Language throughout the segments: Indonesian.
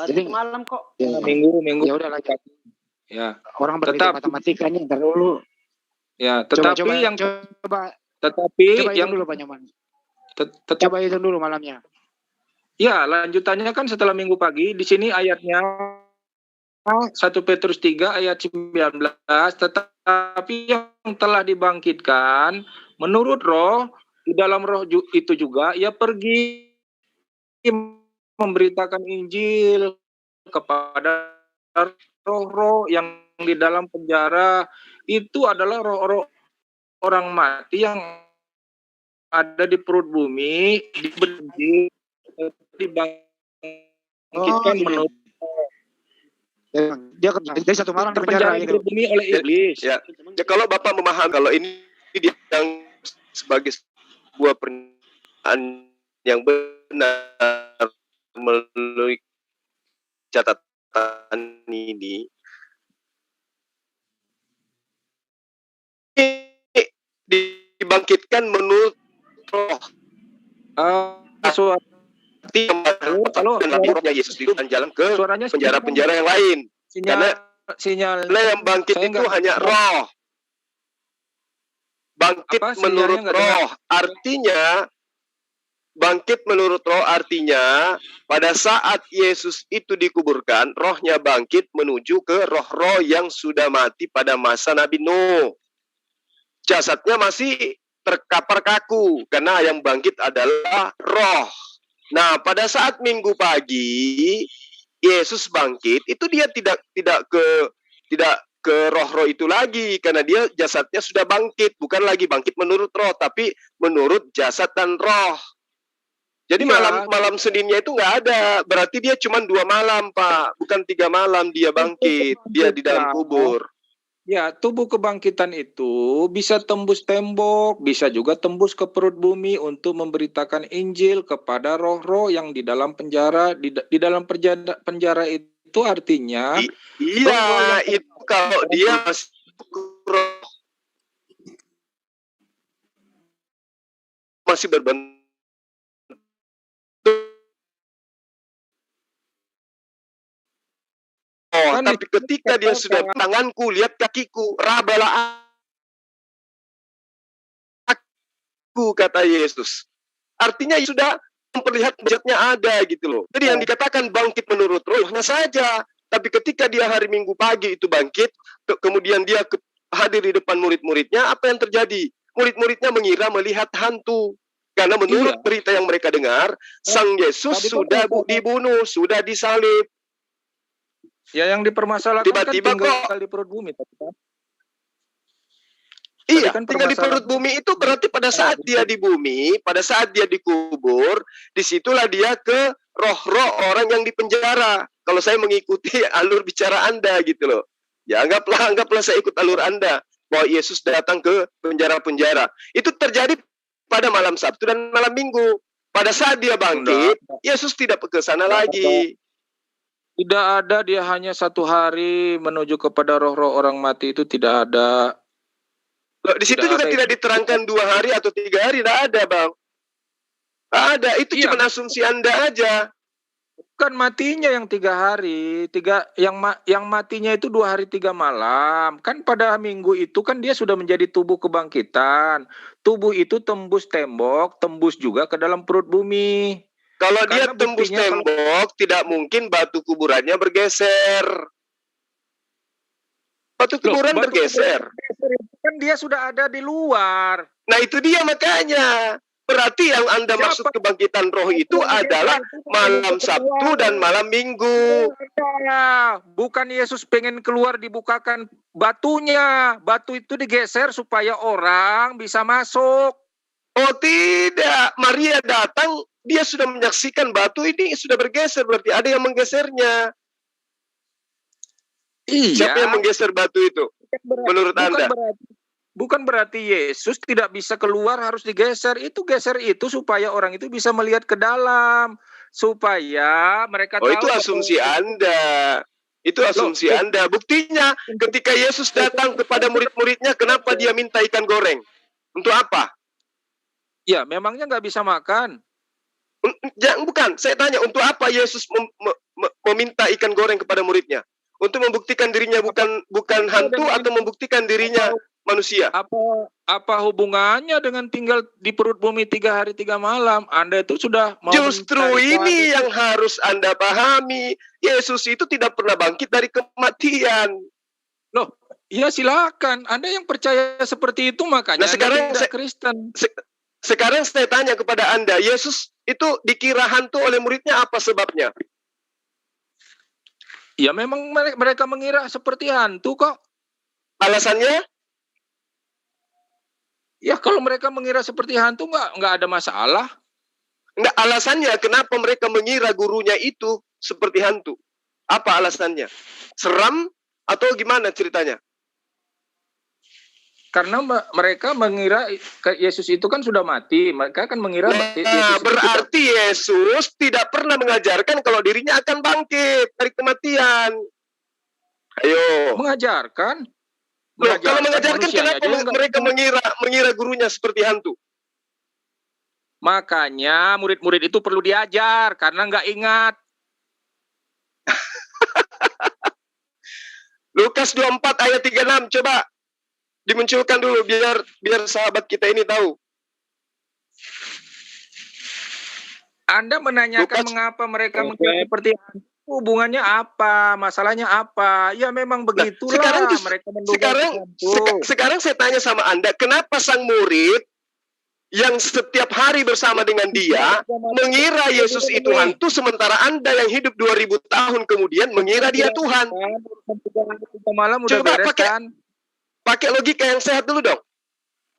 Jadi malam kok. Ya, Minggu. Ya udah lanjut. Ya. Orang berhitung matematikanya ntar dulu. Ya, tetapi coba yang yang dulu Pak Nyoman. Tetap Coba hitung dulu malamnya. Ya, lanjutannya kan setelah minggu pagi, di sini ayatnya 1 Petrus 3 ayat 19, tetapi yang telah dibangkitkan menurut roh, di dalam roh itu juga ia pergi memberitakan Injil kepada roh-roh yang di dalam penjara. Itu adalah roh-roh orang mati yang ada di perut bumi, dibangkitkan menurut dia dari satu malam terpenjara di bumi oleh iblis. Ya, kalau Bapak memahami kalau ini dia yang sebagai sebuah pernyataan yang benar melalui catatan ini dibangkitkan menurut roh. Kalau rohnya Yesus itu jalan ke penjara-penjara yang lain. Karena yang bangkit itu hanya roh. Bangkit menurut roh. Artinya bangkit menurut roh artinya pada saat Yesus itu dikuburkan, rohnya bangkit menuju ke roh-roh yang sudah mati pada masa Nabi Nuh. Jasadnya masih terkapar kaku karena yang bangkit adalah roh. Nah, pada saat Minggu pagi Yesus bangkit, itu dia tidak ke roh-roh itu lagi karena dia jasadnya sudah bangkit, bukan lagi bangkit menurut roh tapi menurut jasad dan roh. Jadi malam Seninnya itu nggak ada, berarti dia cuma 2 malam, Pak, bukan 3 malam dia bangkit, dia di dalam kubur. Ya, tubuh kebangkitan itu bisa tembus tembok, bisa juga tembus ke perut bumi untuk memberitakan Injil kepada roh-roh yang di dalam penjara. Di dalam penjara itu artinya iya, itu kalau dia masih berbentuk. Tapi ketika dia sudah tanganku, lihat kakiku, rabalah aku, kata Yesus. Artinya sudah memperlihat jasadnya ada gitu loh. Jadi yang dikatakan bangkit menurut rohnya saja. Tapi ketika dia hari Minggu pagi itu bangkit, kemudian dia hadir di depan murid-muridnya, apa yang terjadi? Murid-muridnya mengira melihat hantu. Karena menurut berita yang mereka dengar, Sang Yesus sudah dibunuh, sudah disalib. Ya, yang dipermasalahkan tiba-tiba kan tinggal di perut bumi. Iya, tinggal di perut bumi itu berarti pada saat dia di bumi, pada saat dia dikubur, disitulah dia ke roh-roh orang yang di penjara. Kalau saya mengikuti alur bicara Anda gitu loh. Ya anggaplah saya ikut alur Anda. Bahwa Yesus datang ke penjara-penjara. Itu terjadi pada malam Sabtu dan malam Minggu. Pada saat dia bangkit, Yesus tidak ke sana lagi. Tidak ada, dia hanya 1 hari menuju kepada roh-roh orang mati, itu tidak ada. Loh, di situ juga tidak diterangkan 2 hari atau 3 hari, tidak ada, Bang. Ada, itu cuma asumsi Anda aja. Bukan matinya yang 3 hari, yang matinya itu 2 hari 3 malam. Kan pada Minggu itu kan dia sudah menjadi tubuh kebangkitan. Tubuh itu tembus tembok, tembus juga ke dalam perut bumi. Kalau dia tembus tembok, tidak mungkin batu kuburannya bergeser. Batu kuburan bergeser. Kan dia sudah ada di luar. Nah itu dia makanya. Berarti yang Anda maksud kebangkitan roh itu adalah malam Sabtu dan malam Minggu. Bukan Yesus pengen keluar dibukakan batunya. Batu itu digeser supaya orang bisa masuk. Oh tidak, Maria datang, dia sudah menyaksikan batu ini sudah bergeser, berarti ada yang menggesernya. Iya. Siapa yang menggeser batu itu? Menurut Anda? Bukan berarti Yesus tidak bisa keluar, harus digeser. Geser itu supaya orang itu bisa melihat ke dalam. Supaya mereka tahu. Oh itu asumsi Anda. Itu asumsi Anda. Buktinya ketika Yesus datang kepada murid-muridnya, kenapa dia minta ikan goreng? Untuk apa? Ya, memangnya nggak bisa makan. Bukan, saya tanya untuk apa Yesus meminta ikan goreng kepada muridnya? Untuk membuktikan dirinya bukan hantu atau membuktikan dirinya manusia? Apa hubungannya dengan tinggal di perut bumi 3 hari 3 malam? Anda itu sudah mau Justru ini yang harus Anda pahami. Yesus itu tidak pernah bangkit dari kematian. Loh, ya silakan. Anda yang percaya seperti itu makanya sekarang tidak Kristen. Sekarang saya tanya kepada Anda, Yesus itu dikira hantu oleh muridnya, apa sebabnya? Ya memang mereka mengira seperti hantu kok. Alasannya? Ya kalau mereka mengira seperti hantu nggak ada masalah. Enggak, alasannya kenapa mereka mengira gurunya itu seperti hantu? Apa alasannya? Seram atau gimana ceritanya? Karena mereka mengira Yesus itu kan sudah mati. Mereka kan mengira Yesus berarti Yesus tidak pernah mengajarkan kalau dirinya akan bangkit dari kematian. Ayo. Mengajarkan. Kalau mengajarkan kenapa mereka mengira gurunya seperti hantu? Makanya murid-murid itu perlu diajar karena nggak ingat. Lukas 24 ayat 36, coba dimunculkan dulu biar sahabat kita ini tahu. Anda menanyakan mengapa mereka mengira seperti hantu, hubungannya apa, masalahnya apa? Ya memang begitulah mereka menduga hantu. Sekarang saya tanya sama Anda, kenapa sang murid yang setiap hari bersama dengan dia mengira Yesus itu hantu, sementara Anda yang hidup 2000 tahun kemudian mengira dia Tuhan? Coba pakai logika yang sehat dulu dong.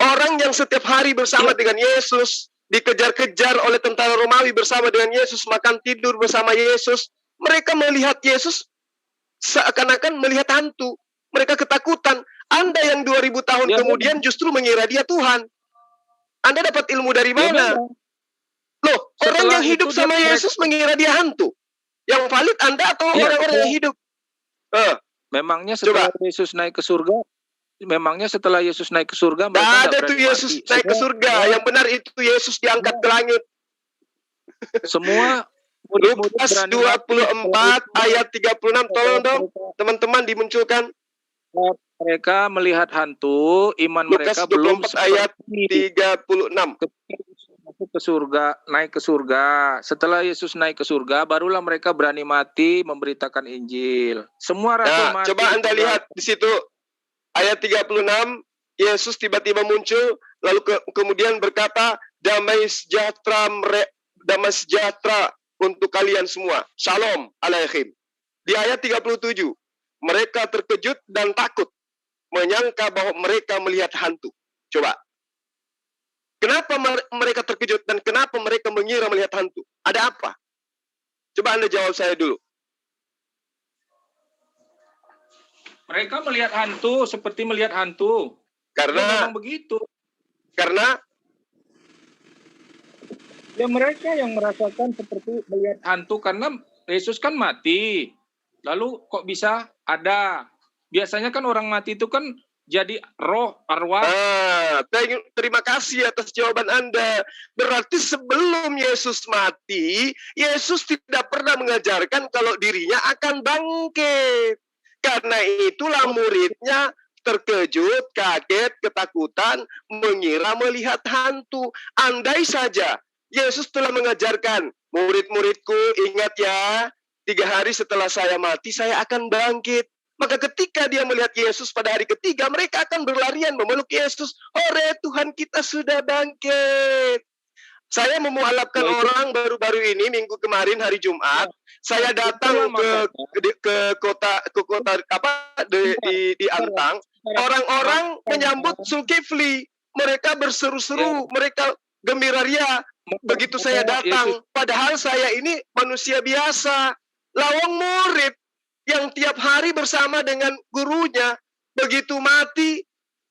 Orang yang setiap hari bersama dengan Yesus, dikejar-kejar oleh tentara Romawi bersama dengan Yesus, makan tidur bersama Yesus, mereka melihat Yesus seakan-akan melihat hantu. Mereka ketakutan. Anda yang 2000 tahun kemudian justru mengira dia Tuhan. Anda dapat ilmu dari mana? Loh, orang yang hidup sama Yesus mengira dia hantu. Yang valid Anda atau orang-orang yang hidup? Memangnya setelah Yesus naik ke surga, Tidak ada tuh Yesus naik ke surga. Yang benar itu Yesus diangkat ke langit. Semua Lukas 24 ayat 36, tolong dong teman-teman dimunculkan. Mereka melihat hantu, iman mereka belum ayat 36. Masuk ke surga, naik ke surga. Setelah Yesus naik ke surga, barulah mereka berani mati memberitakan Injil. Semua rasul mati. Coba Anda lihat di situ ayat 36, Yesus tiba-tiba muncul, lalu kemudian berkata, damai sejahtera untuk kalian semua. Shalom alaihim. Di ayat 37, mereka terkejut dan takut, menyangka bahwa mereka melihat hantu. Coba. Kenapa mereka terkejut dan kenapa mereka mengira melihat hantu? Ada apa? Coba Anda jawab saya dulu. Mereka melihat hantu seperti melihat hantu. Karena memang begitu. Karena ya mereka yang merasakan seperti melihat hantu karena Yesus kan mati. Lalu kok bisa ada? Biasanya kan orang mati itu kan jadi roh, arwah. Terima kasih atas jawaban Anda. Berarti sebelum Yesus mati, Yesus tidak pernah mengajarkan kalau dirinya akan bangkit. Karena itulah muridnya terkejut, kaget, ketakutan, mengira melihat hantu. Andai saja Yesus telah mengajarkan, murid-muridku ingat ya, 3 hari setelah saya mati, saya akan bangkit. Maka ketika dia melihat Yesus pada hari ketiga, mereka akan berlarian memeluk Yesus. Hore, Tuhan kita sudah bangkit. Saya memualafkan orang baru-baru ini, minggu kemarin hari Jumat. Saya datang ke kota di Antang. Orang-orang menyambut Zulkifli. Mereka berseru-seru, mereka gembira ria. Begitu saya datang, padahal saya ini manusia biasa, lawang murid yang tiap hari bersama dengan gurunya. Begitu mati,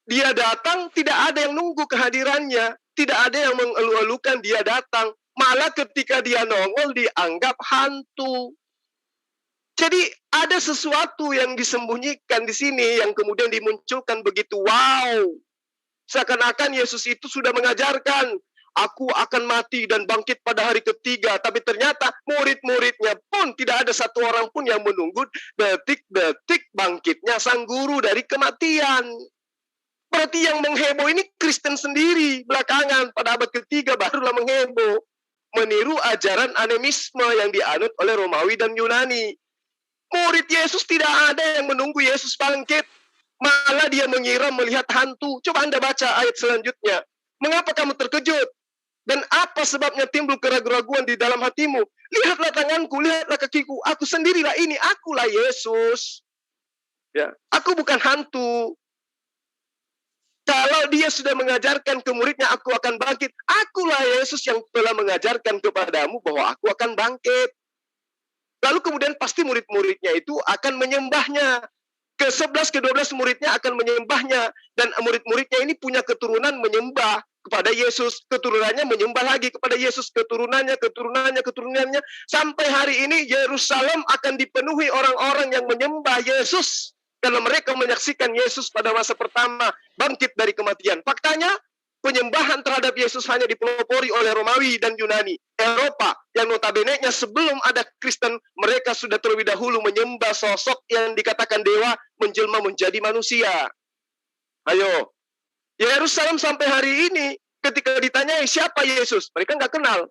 dia datang, tidak ada yang nunggu kehadirannya. Tidak ada yang mengeluh-elukan dia datang. Malah ketika dia nongol dianggap hantu. Jadi ada sesuatu yang disembunyikan di sini yang kemudian dimunculkan begitu wow. Seakan-akan Yesus itu sudah mengajarkan, aku akan mati dan bangkit pada hari ketiga. Tapi ternyata murid-muridnya pun tidak ada satu orang pun yang menunggu detik-detik bangkitnya sang guru dari kematian. Berarti yang mengheboh ini Kristen sendiri. Belakangan pada abad ketiga barulah mengheboh. Meniru ajaran animisme yang dianut oleh Romawi dan Yunani. Murid Yesus tidak ada yang menunggu Yesus bangkit. Malah dia mengira melihat hantu. Coba Anda baca ayat selanjutnya. Mengapa kamu terkejut? Dan apa sebabnya timbul keraguan-raguan di dalam hatimu? Lihatlah tanganku, lihatlah kakiku. Aku sendirilah ini, akulah Yesus. Ya, aku bukan hantu. Kalau dia sudah mengajarkan ke muridnya, aku akan bangkit. Akulah Yesus yang telah mengajarkan kepadamu bahwa aku akan bangkit. Lalu kemudian pasti murid-muridnya itu akan menyembahnya. Ke-11, ke-12 muridnya akan menyembahnya. Dan murid-muridnya ini punya keturunan menyembah kepada Yesus. Keturunannya menyembah lagi kepada Yesus. Keturunannya. Sampai hari ini Yerusalem akan dipenuhi orang-orang yang menyembah Yesus. Karena mereka menyaksikan Yesus pada masa pertama bangkit dari kematian. Faktanya, penyembahan terhadap Yesus hanya dipelopori oleh Romawi dan Yunani. Eropa yang notabene-nya sebelum ada Kristen, mereka sudah terlebih dahulu menyembah sosok yang dikatakan dewa menjelma menjadi manusia. Ayo, Yerusalem sampai hari ini ketika ditanyai siapa Yesus, mereka nggak kenal.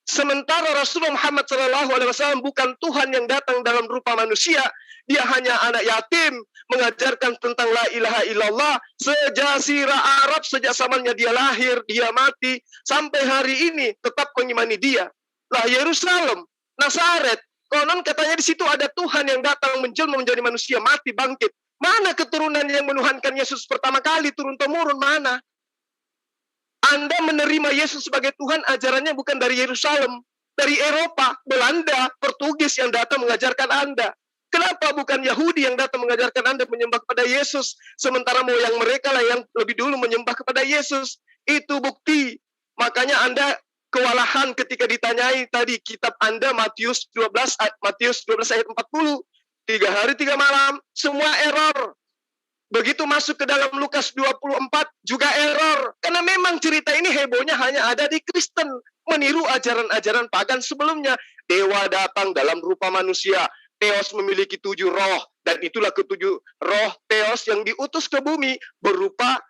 Sementara Rasulullah Muhammad SAW bukan Tuhan yang datang dalam rupa manusia, dia hanya anak yatim, mengajarkan tentang la ilaha illallah sejazirah Arab sejak zamannya dia lahir, dia mati, sampai hari ini tetap mengimani dia. Lah Yerusalem, Nazaret, konon katanya di situ ada Tuhan yang datang menjelma menjadi manusia, mati, bangkit. Mana keturunan yang menuhankan Yesus pertama kali turun-temurun, mana? Anda menerima Yesus sebagai Tuhan, ajarannya bukan dari Yerusalem, dari Eropa, Belanda, Portugis yang datang mengajarkan Anda. Kenapa bukan Yahudi yang datang mengajarkan Anda menyembah kepada Yesus, sementara moyang mereka lah yang lebih dulu menyembah kepada Yesus? Itu bukti. Makanya Anda kewalahan ketika ditanyai tadi kitab Anda Matius 12 ayat 40. 3 hari 3 malam, semua error. Begitu masuk ke dalam Lukas 24 juga error. Karena memang cerita ini hebohnya hanya ada di Kristen. Meniru ajaran-ajaran pagan sebelumnya. Dewa datang dalam rupa manusia. Theos memiliki 7 roh. Dan itulah ke-7 roh Theos yang diutus ke bumi berupa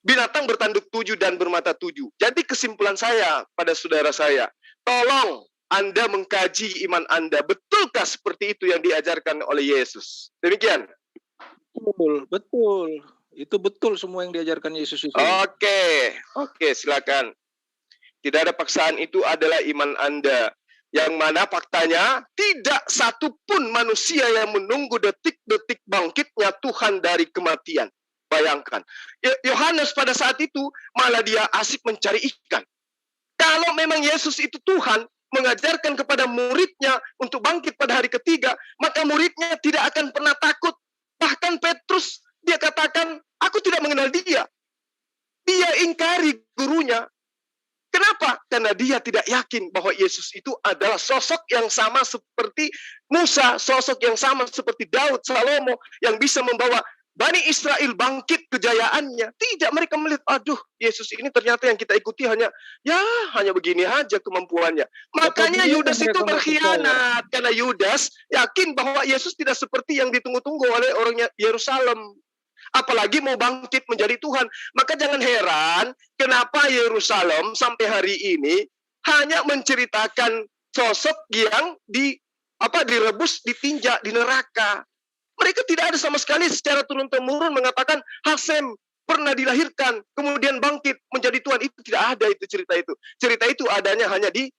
binatang bertanduk 7 dan bermata 7. Jadi kesimpulan saya pada saudara saya, tolong Anda mengkaji iman Anda. Betulkah seperti itu yang diajarkan oleh Yesus? Demikian. Betul. Itu betul semua yang diajarkan Yesus itu. Oke, silakan. Tidak ada paksaan, itu adalah iman Anda. Yang mana faktanya tidak satu pun manusia yang menunggu detik-detik bangkitnya Tuhan dari kematian. Bayangkan. Yohanes pada saat itu malah dia asik mencari ikan. Kalau memang Yesus itu Tuhan, mengajarkan kepada muridnya untuk bangkit pada hari ketiga, maka muridnya tidak akan pernah takut. Bahkan Petrus, dia katakan, aku tidak mengenal dia. Dia ingkari gurunya. Kenapa? Karena dia tidak yakin bahwa Yesus itu adalah sosok yang sama seperti Musa, sosok yang sama seperti Daud, Salomo, yang bisa membawa Bani Israel bangkit kejayaannya. Tidak, mereka melihat, aduh, Yesus ini ternyata yang kita ikuti hanya begini aja kemampuannya. Makanya Yudas itu berkhianat. Karena Yudas yakin bahwa Yesus tidak seperti yang ditunggu-tunggu oleh orang Yerusalem. Apalagi mau bangkit menjadi Tuhan. Maka jangan heran kenapa Yerusalem sampai hari ini hanya menceritakan sosok yang direbus, ditinja di neraka. Mereka tidak ada sama sekali secara turun-temurun mengatakan Hasem pernah dilahirkan, kemudian bangkit menjadi Tuhan. Itu tidak ada itu cerita itu. Cerita itu adanya hanya di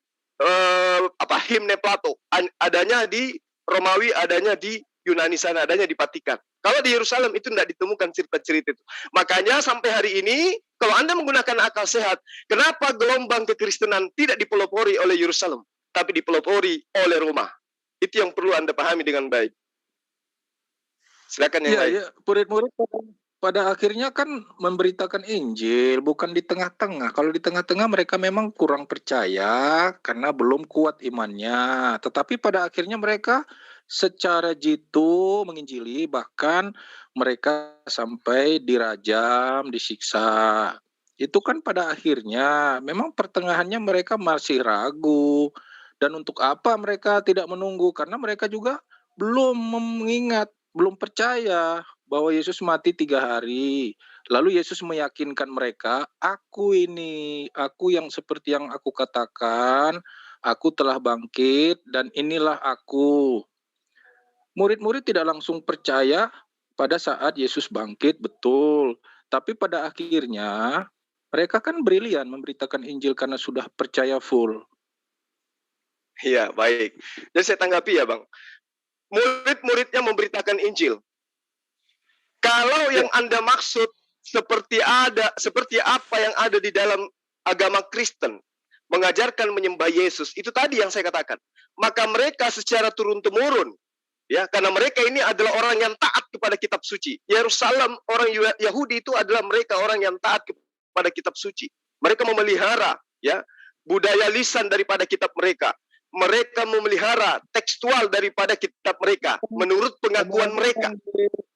himne Plato, adanya di Romawi, adanya di Yunani sana, adanya di Vatikan. Kalau di Yerusalem itu tidak ditemukan cerita-cerita itu. Makanya sampai hari ini, kalau Anda menggunakan akal sehat, kenapa gelombang kekristenan tidak dipelopori oleh Yerusalem, tapi dipelopori oleh Roma? Itu yang perlu Anda pahami dengan baik. Silakan yang lain. Ya, murid-murid pada akhirnya kan memberitakan Injil, bukan di tengah-tengah. Kalau di tengah-tengah mereka memang kurang percaya karena belum kuat imannya. Tetapi pada akhirnya mereka secara jitu menginjili, bahkan mereka sampai dirajam, disiksa. itu kan pada akhirnya memang pertengahannya mereka masih ragu. Dan untuk apa mereka tidak menunggu? Karena mereka juga belum mengingat, belum percaya bahwa Yesus mati 3 hari. Lalu Yesus meyakinkan mereka, aku ini, aku yang seperti yang aku katakan, aku telah bangkit dan inilah aku. Murid-murid tidak langsung percaya pada saat Yesus bangkit, betul. Tapi pada akhirnya mereka kan brilian memberitakan Injil karena sudah percaya full. Iya, baik. Jadi saya tanggapi ya, Bang. Murid-muridnya memberitakan Injil. Kalau yang Anda maksud seperti apa yang ada di dalam agama Kristen, mengajarkan menyembah Yesus, itu tadi yang saya katakan. Maka mereka secara turun-temurun, ya, karena mereka ini adalah orang yang taat kepada kitab suci. Yerusalem, orang Yahudi itu adalah mereka orang yang taat kepada kitab suci. Mereka memelihara, ya, budaya lisan daripada kitab mereka. Mereka memelihara tekstual daripada kitab mereka menurut pengakuan mereka.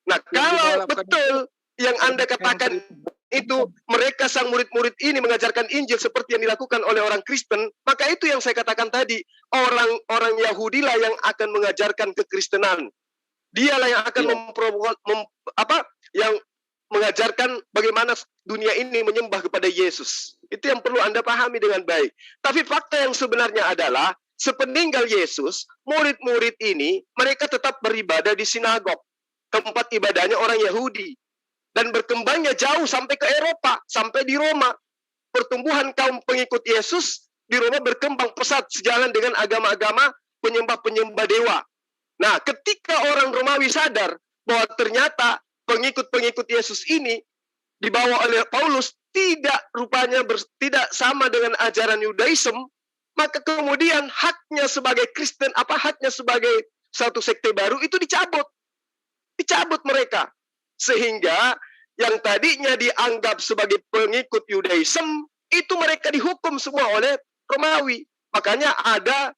Nah, kalau betul yang Anda katakan itu mereka sang murid-murid ini mengajarkan Injil seperti yang dilakukan oleh orang Kristen, maka itu yang saya katakan tadi, orang Yahudi lah yang akan mengajarkan kekristenan. Dialah yang akan yang mengajarkan bagaimana dunia ini menyembah kepada Yesus. Itu yang perlu Anda pahami dengan baik. Tapi fakta yang sebenarnya adalah sepeninggal Yesus, murid-murid ini mereka tetap beribadah di sinagog, tempat ibadahnya orang Yahudi. Dan berkembangnya jauh sampai ke Eropa, sampai di Roma. Pertumbuhan kaum pengikut Yesus di Roma berkembang pesat sejalan dengan agama-agama penyembah-penyembah dewa. Nah, ketika orang Romawi sadar bahwa ternyata pengikut-pengikut Yesus ini dibawa oleh Paulus tidak tidak sama dengan ajaran Yudaism, maka kemudian haknya sebagai Kristen, haknya sebagai satu sekte baru itu dicabut. Dicabut mereka. Sehingga yang tadinya dianggap sebagai pengikut Yudaism, itu mereka dihukum semua oleh Romawi. Makanya ada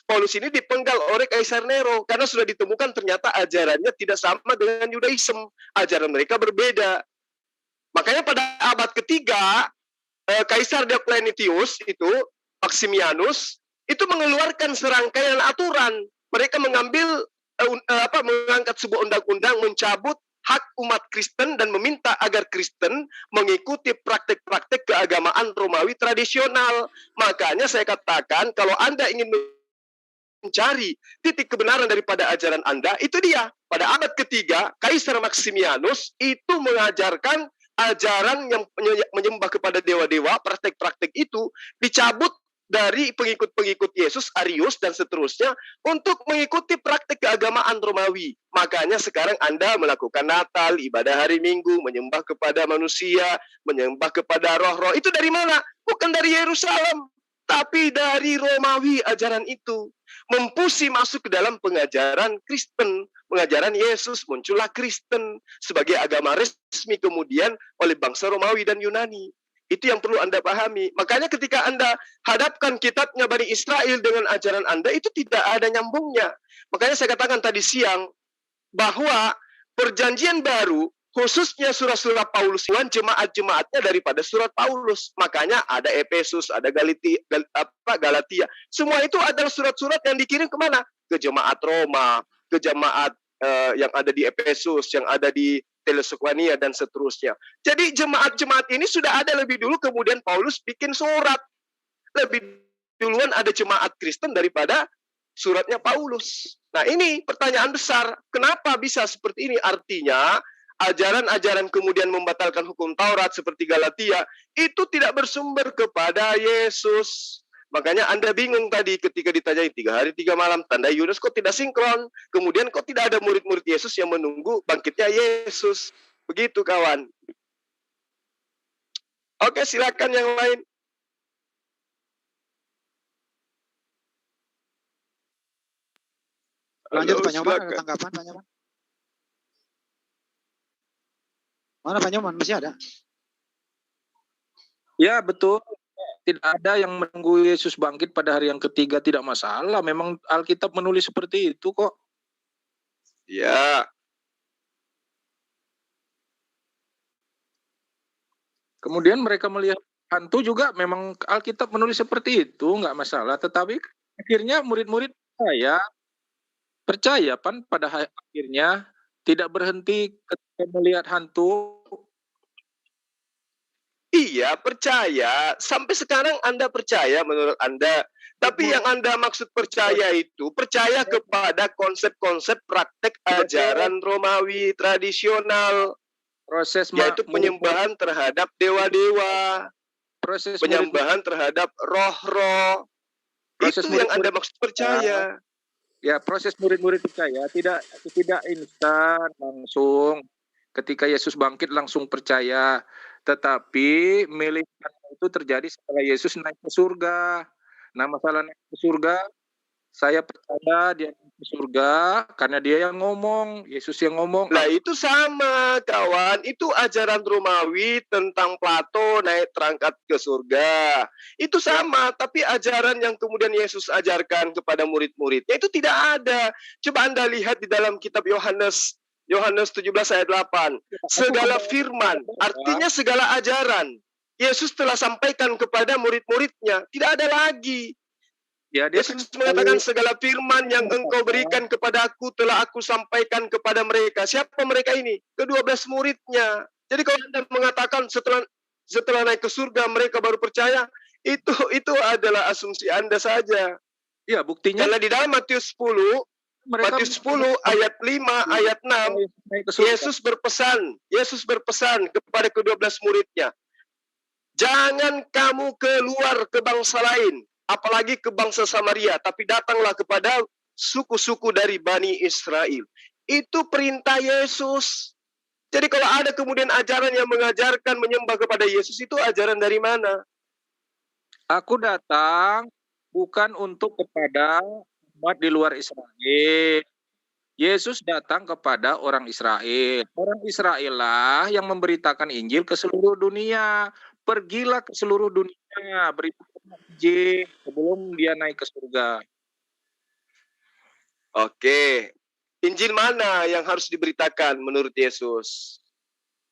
Paulus ini dipenggal oleh Kaisar Nero karena sudah ditemukan ternyata ajarannya tidak sama dengan Yudaism. Ajaran mereka berbeda. Makanya pada abad ketiga, Kaisar Diocletianus itu, Maximianus, itu mengeluarkan serangkaian aturan. Mereka mengangkat sebuah undang-undang mencabut hak umat Kristen dan meminta agar Kristen mengikuti praktek-praktek keagamaan Romawi tradisional. Makanya saya katakan kalau Anda ingin mencari titik kebenaran daripada ajaran Anda, itu dia. Pada abad ketiga, Kaisar Maximianus itu mengajarkan ajaran yang menyembah kepada dewa-dewa, praktek-praktek itu dicabut dari pengikut-pengikut Yesus, Arius, dan seterusnya untuk mengikuti praktek keagamaan Romawi. Makanya sekarang Anda melakukan Natal, ibadah hari Minggu, menyembah kepada manusia, menyembah kepada roh-roh. Itu dari mana? Bukan dari Yerusalem, tapi dari Romawi ajaran itu. Mempusi masuk ke dalam pengajaran Kristen, pengajaran Yesus, muncullah Kristen sebagai agama resmi kemudian oleh bangsa Romawi dan Yunani. Itu yang perlu Anda pahami. Makanya ketika Anda hadapkan kitabnya Bani Israel dengan ajaran Anda, itu tidak ada nyambungnya. Makanya saya katakan tadi siang, bahwa perjanjian baru, khususnya surat-surat Paulus, jemaat-jemaatnya daripada surat Paulus. Makanya ada Efesus, ada Galatia. Semua itu adalah surat-surat yang dikirim kemana? Ke jemaat Roma, ke jemaat yang ada di Efesus, yang ada di Telesokonia, dan seterusnya. Jadi jemaat-jemaat ini sudah ada lebih dulu, kemudian Paulus bikin surat. Lebih duluan ada jemaat Kristen daripada suratnya Paulus. Nah, ini pertanyaan besar. Kenapa bisa seperti ini? Artinya, ajaran-ajaran kemudian membatalkan hukum Taurat seperti Galatia, itu tidak bersumber kepada Yesus. Makanya Anda bingung tadi ketika ditanyai 3 hari 3 malam, tanda Yunus kok tidak sinkron. Kemudian kok tidak ada murid-murid Yesus yang menunggu bangkitnya Yesus. Begitu kawan. Oke, silakan yang lain. Lanjut Pak Nyoman, ada tanggapan Pak Nyoman? Mana Pak Nyoman, masih ada? Ya, betul. Tidak ada yang menunggu Yesus bangkit pada hari yang ketiga, tidak masalah. Memang Alkitab menulis seperti itu kok. Ya. Kemudian mereka melihat hantu juga, memang Alkitab menulis seperti itu, nggak masalah. Tetapi akhirnya murid-murid percaya pada akhirnya, tidak berhenti ketika melihat hantu. Iya, percaya. Sampai sekarang Anda percaya menurut Anda. Tapi yang Anda maksud percaya itu, percaya kepada konsep-konsep praktek ajaran Romawi tradisional. Proses Yaitu penyembahan terhadap dewa-dewa. Proses penyembahan terhadap roh-roh. Itu yang Anda maksud percaya. Ya, proses murid-murid percaya tidak instan langsung. Ketika Yesus bangkit langsung percaya. Tetapi militan itu terjadi setelah Yesus naik ke surga. Nah, masalah naik ke surga, saya percaya dia naik ke surga karena dia yang ngomong, Yesus yang ngomong. Nah, itu sama, kawan. Itu ajaran Romawi tentang Plato naik terangkat ke surga. Itu sama, tapi ajaran yang kemudian Yesus ajarkan kepada murid-muridnya itu tidak ada. Coba Anda lihat di dalam kitab Yohanes 17 ayat 8. Segala firman, artinya segala ajaran. Yesus telah sampaikan kepada murid-muridnya. Tidak ada lagi. Ya, dia Yesus mengatakan segala firman yang engkau berikan kepada aku telah aku sampaikan kepada mereka. Siapa mereka ini? Ke-12 muridnya. Jadi kalau Anda mengatakan setelah naik ke surga mereka baru percaya, itu adalah asumsi Anda saja. Ya, buktinya karena di dalam Matius 10 ayat 5 ayat 6 Yesus berpesan kepada ke-12 muridnya, jangan kamu keluar ke bangsa lain, apalagi ke bangsa Samaria, tapi datanglah kepada suku-suku dari Bani Israel. Itu perintah Yesus. Jadi kalau ada kemudian ajaran yang mengajarkan menyembah kepada Yesus, itu ajaran dari mana? Aku datang bukan untuk kepada umat di luar Israel. Yesus datang kepada orang Israel. Orang Israel lah yang memberitakan Injil ke seluruh dunia. Pergilah ke seluruh dunia, beritakan Injil sebelum dia naik ke surga. Oke. Injil mana yang harus diberitakan menurut Yesus?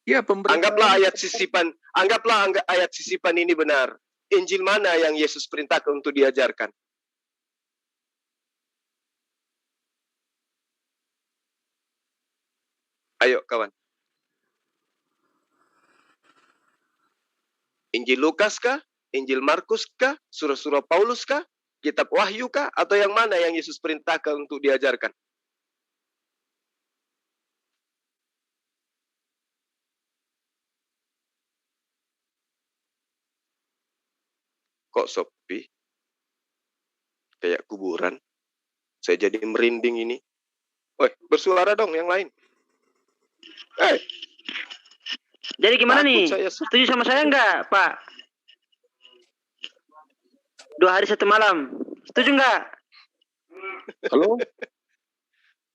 Ya, Anggaplah ayat sisipan ini benar. Injil mana yang Yesus perintahkan untuk diajarkan? Ayo kawan. Injil Lukas kah? Injil Markus kah? Surah-surah Paulus kah? Kitab Wahyu kah? Atau yang mana yang Yesus perintahkan untuk diajarkan? Kok sepi? Kayak kuburan. Saya jadi merinding ini. Woi, bersuara dong yang lain. Jadi gimana nih? Saya Setuju sama saya enggak, Pak? 2 hari 1 malam. Setuju enggak? Halo?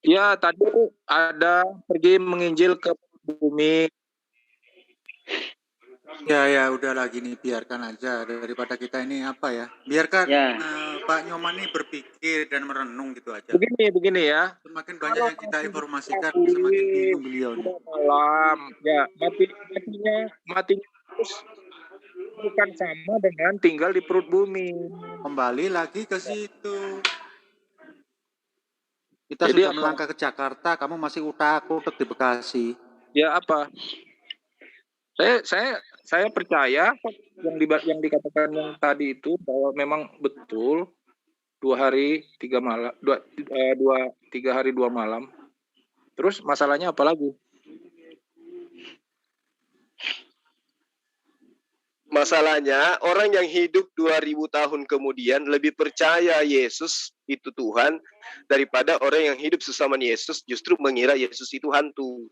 Ya, tadi ada pergi menginjil ke bumi. Ya udahlah gini, biarkan aja daripada kita ini apa ya. Biarkan Pak Nyoman ini berpikir dan merenung gitu aja. Begini ya. Semakin banyak yang kita informasikan, semakin bingung beliau nih. Malam, ya matinya terus bukan sama dengan tinggal di perut bumi. Kembali lagi ke situ. Kita Jadi sudah melangkah ke Jakarta, kamu masih utak-utak di Bekasi. Ya apa? Saya percaya yang dikatakan yang tadi itu bahwa memang betul 2 hari 3 malam, 3 hari 2 malam. Terus masalahnya apa lagi? Masalahnya orang yang hidup 2000 tahun kemudian lebih percaya Yesus itu Tuhan daripada orang yang hidup sesama Yesus justru mengira Yesus itu hantu.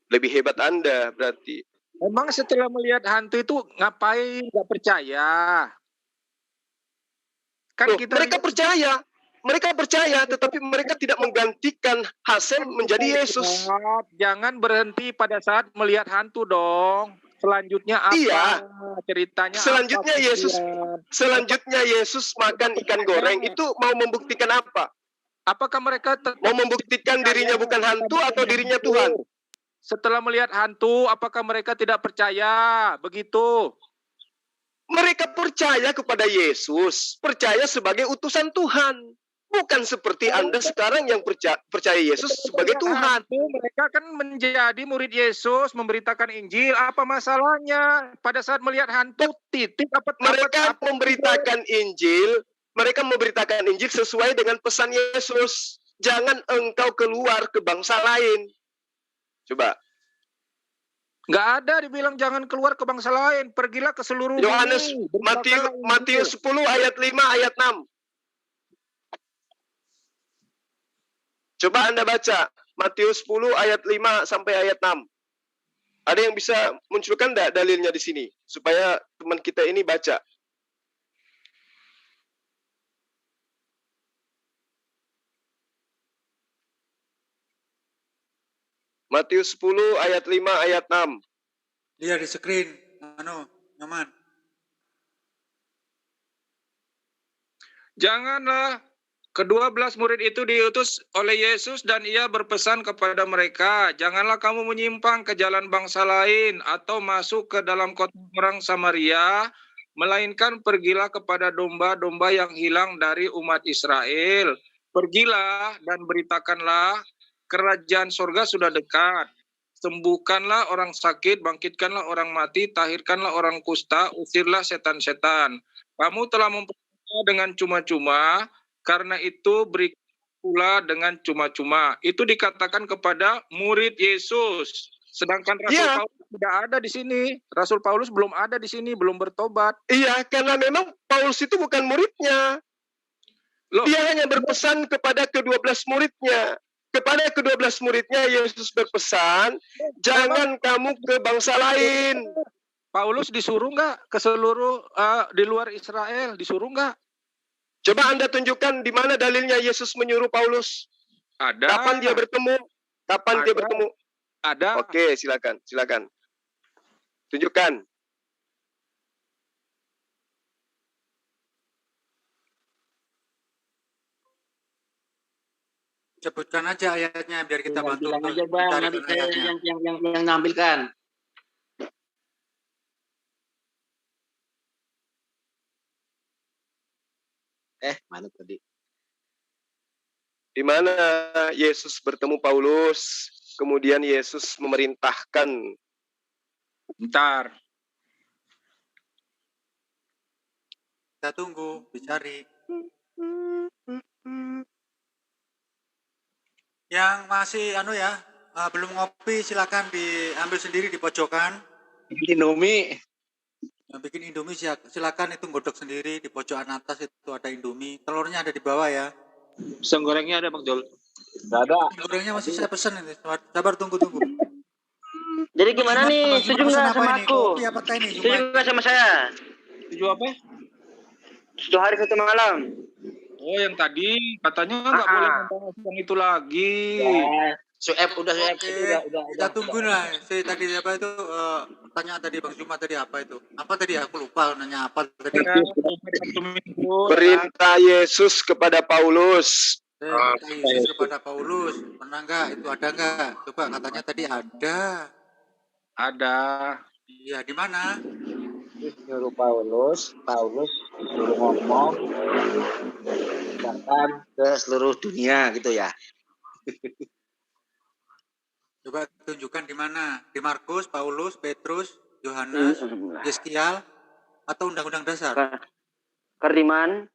Lebih hebat Anda berarti. Memang setelah melihat hantu itu ngapain nggak percaya? Kan mereka percaya, tetapi mereka tidak menggantikan hasil menjadi Yesus. Jangan berhenti pada saat melihat hantu dong. Selanjutnya apa? Iya. Ceritanya Selanjutnya Yesus makan ikan goreng itu mau membuktikan apa? Apakah mereka mau membuktikan dirinya bukan hantu atau dirinya Tuhan? setelah melihat hantu, apakah mereka tidak percaya? Begitu. Mereka percaya kepada Yesus, percaya sebagai utusan Tuhan. Bukan seperti Anda sekarang yang percaya Yesus sebagai Tuhan. Mereka kan menjadi murid Yesus, memberitakan Injil. Apa masalahnya? Pada saat melihat hantu, titik apa? Mereka memberitakan Injil, mereka memberitakan Injil sesuai dengan pesan Yesus. Jangan engkau keluar ke bangsa lain. Coba. Nggak ada dibilang jangan keluar ke bangsa lain. Pergilah ke seluruh Yohanes, bumi. Matius 10 ayat 5 ayat 6. Coba Anda baca Matius 10 ayat 5 sampai ayat 6. Ada yang bisa munculkan enggak dalilnya di sini supaya teman kita ini baca? Matius 10 ayat 5 ayat 6. Lihat di screen, Nyoman. Janganlah ke-12 murid itu diutus oleh Yesus dan ia berpesan kepada mereka, janganlah kamu menyimpang ke jalan bangsa lain atau masuk ke dalam kota orang Samaria, melainkan pergilah kepada domba-domba yang hilang dari umat Israel. Pergilah dan beritakanlah, kerajaan surga sudah dekat. Sembuhkanlah orang sakit, bangkitkanlah orang mati, tahirkanlah orang kusta, usirlah setan-setan. Kamu telah mempercaya dengan cuma-cuma, karena itu beri pula dengan cuma-cuma. Itu dikatakan kepada murid Yesus. Sedangkan Rasul Paulus tidak ada di sini. Rasul Paulus belum ada di sini, belum bertobat. Iya, karena memang Paulus itu bukan muridnya. Dia hanya berpesan kepada ke-12 muridnya. Kepada ke-12 muridnya Yesus berpesan, jangan kamu ke bangsa lain. Paulus disuruh nggak ke seluruh di luar Israel? Disuruh nggak? Coba Anda tunjukkan di mana dalilnya Yesus menyuruh Paulus. Ada. Kapan dia bertemu? Kapan dia bertemu? Ada. Oke, silakan. Tunjukkan. Sebutkan aja ayatnya biar kita bantu. Bilang aja Bang, nanti saya yang nampilkan. Mana tadi? Di mana Yesus bertemu Paulus, kemudian Yesus memerintahkan. Bentar. Kita tunggu, dicari. Yang masih belum ngopi silakan diambil sendiri di pojokan. Indomie. Yang bikin Indomie silakan itu godok sendiri di pojokan atas itu ada Indomie. Telurnya ada di bawah ya. Pisang gorengnya ada Bang Jol? Nggak ada. Pisang gorengnya masih saya pesan ini. Sabar tunggu. Jadi gimana nih? Setuju nggak sama aku? Setuju nggak sama saya? Setuju apa? 7 hari 1 malam. Oh, yang tadi katanya nggak boleh membahas yang itu lagi. Sueb udah. Kita tunggu lah. Saya tadi apa itu pertanyaan tadi Bang Juma tadi apa itu? Apa tadi aku lupa nanya apa tadi. Perintah Yesus kepada Paulus. Yesus kepada Paulus. Pernah nggak? Itu ada nggak? Coba katanya tadi ada. Ada. Iya, di mana? Nyuruh Paulus suruh ngomong bahkan ke seluruh dunia gitu ya. Coba tunjukkan di mana? Di Markus, Paulus, Petrus, Yohanes, Yeskial, atau Undang-Undang Dasar? Kardiman.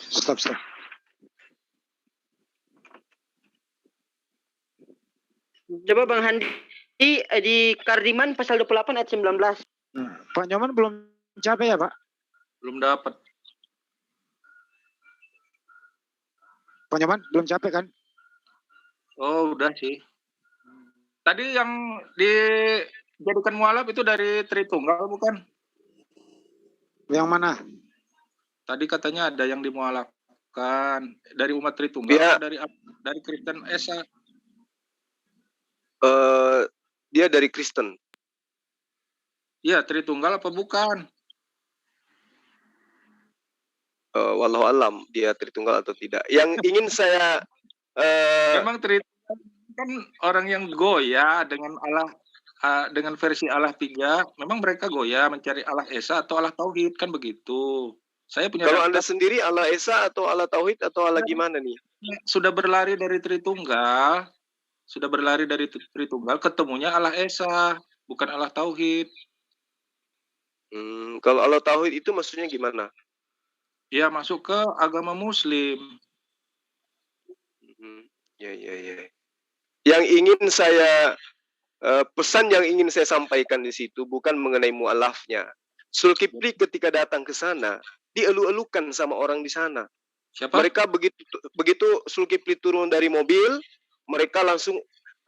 Stop. Coba Bang Handi di Kardiman pasal 28 ayat 19. Pak Nyoman belum capek ya Pak? Belum dapat. Pak Nyoman belum capek kan? Oh, udah sih. Tadi yang dijadikan mualaf itu dari Tritunggal bukan? Yang mana? Tadi katanya ada yang dimualafkan dari umat Tritunggal, Ya. dari Kristen Esa. Dia dari Kristen. Iya, Tritunggal apa bukan? Wallahu alam dia Tritunggal atau tidak. Yang ingin saya Memang Tritunggal kan orang yang goya dengan Allah, dengan versi Allah 3, memang mereka goya mencari Allah Esa atau Allah Tauhid, kan begitu. Saya punya Kalau Anda daftar, sendiri Allah Esa atau Allah Tauhid atau Allah gimana nih? sudah berlari dari Tritunggal, ketemunya Allah Esa, bukan Allah Tauhid. Kalau Allah Tauhid itu maksudnya gimana? Ya masuk ke agama Muslim. Ya. Yang ingin saya pesan yang ingin saya sampaikan di situ bukan mengenai mualafnya. Zulkifli ketika datang ke sana, dielu-elukan sama orang di sana. Siapa? Mereka begitu Zulkifli turun dari mobil, mereka langsung,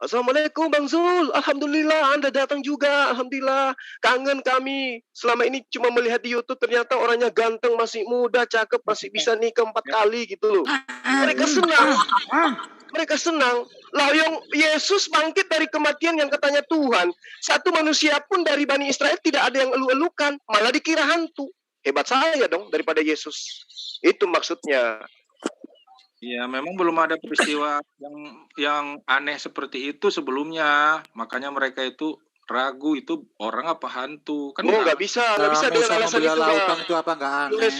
Assalamualaikum Bang Zul, Alhamdulillah Anda datang juga, Alhamdulillah, kangen kami. Selama ini cuma melihat di YouTube, ternyata orangnya ganteng, masih muda, cakep, masih bisa nikah 4 kali gitu loh. Mereka senang. Lah yang Yesus bangkit dari kematian yang katanya Tuhan. Satu manusia pun dari Bani Israel tidak ada yang elu-elukan, malah dikira hantu. Hebat saya dong daripada Yesus. Itu maksudnya. Ya, memang belum ada peristiwa yang aneh seperti itu sebelumnya. Makanya mereka itu ragu itu orang apa hantu. Kan nggak bisa dengan alasan itu, itu apa nggak aneh.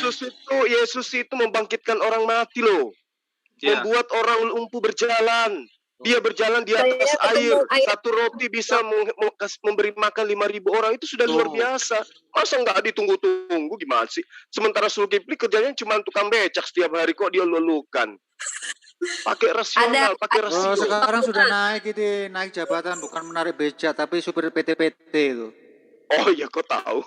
Yesus itu membangkitkan orang mati loh. Ya. Membuat orang lumpuh berjalan. Dia berjalan di atas air. Satu roti bisa memberi makan 5.000 orang. Itu sudah luar biasa. Masa nggak ditunggu-tunggu gimana sih? Sementara Zulkifli kerjanya cuma tukang becak setiap hari, kok dia lulukan. Pakai rasional, pakai rasio. Sekarang sudah naik jabatan, bukan menarik becak, tapi supir PT-PT itu. Oh iya, kok tahu?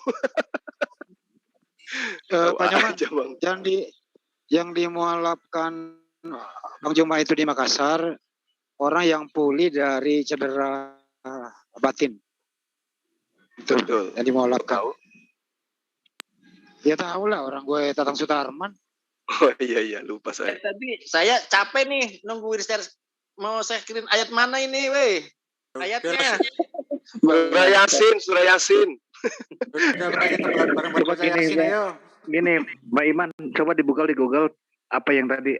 Pak Nyoman, yang dimualafkan Bang Juma itu di Makassar, orang yang pulih dari cedera batin. Betul. Yang dimualafkan. Ya tahu lah, orang gue Tatang Sutarman. Oh iya, lupa saya. Tadi saya capek nih nungguin mau saya kirim ayat mana ini, weh? Ayatnya. Surah Yasin. Gini, Mbak Iman, coba dibuka di Google apa yang tadi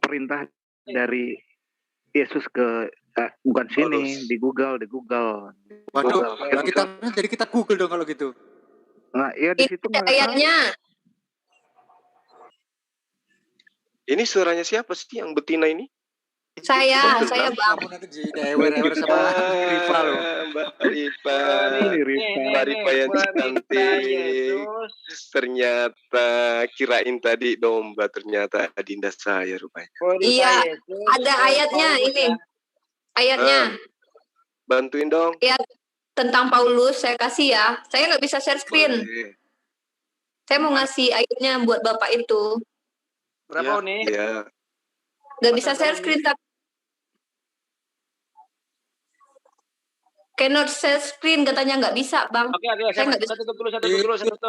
perintah dari Yesus ke bukan sini, di Google. Waduh, jadi kita Google dong kalau gitu. Nah, ya di situ ayatnya. Ini suaranya siapa sih yang betina ini? Saya Bang. Mbak Rifa yang cantik. Ternyata kirain tadi domba, ternyata adinda saya rupanya. Iya, ada ayatnya ini. Ayatnya. Bantuin dong. Ayat tentang Paulus saya kasih ya. Saya nggak bisa share screen. Saya mau ngasih ayatnya buat Bapak itu. Berapa nih? Iya. Nggak bisa share screen tapi cannot share screen katanya nggak bisa, Bang. Oke, saya nggak bisa. Satu dulu.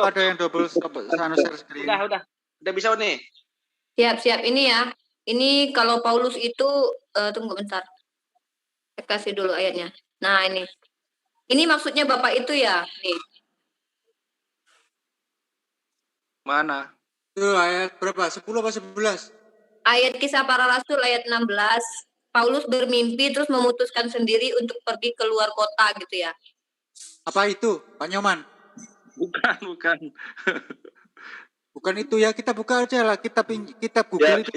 Ada yang double share screen. Udah bisa nih. Siap ini ya. Ini kalau Paulus itu tunggu bentar. Saya kasih dulu ayatnya. Nah, ini. Ini maksudnya Bapak itu ya, nih. Mana? Itu ayat berapa? 10 apa 11? Ayat Kisah Para Rasul ayat 16. Paulus bermimpi terus memutuskan sendiri untuk pergi keluar kota gitu ya. Apa itu, Pak Nyoman? Bukan. Bukan itu ya, kita buka aja lah, kita Google itu.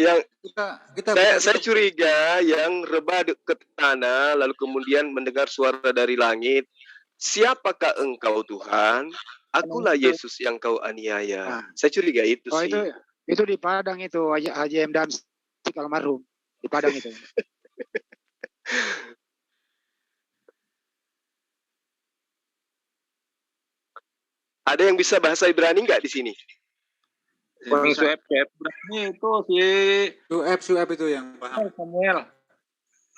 Saya curiga yang rebah ke tanah lalu kemudian mendengar suara dari langit. Siapakah engkau Tuhan? Akulah Yesus yang kau aniaya. Saya curiga itu sih. Itu di Padang itu, Haji M. Damsik almarhum. Di Padang itu. Ada yang bisa bahasa Ibrani nggak di sini? Bang Sueb Ibrani itu Sueb itu yang paham. Samuel.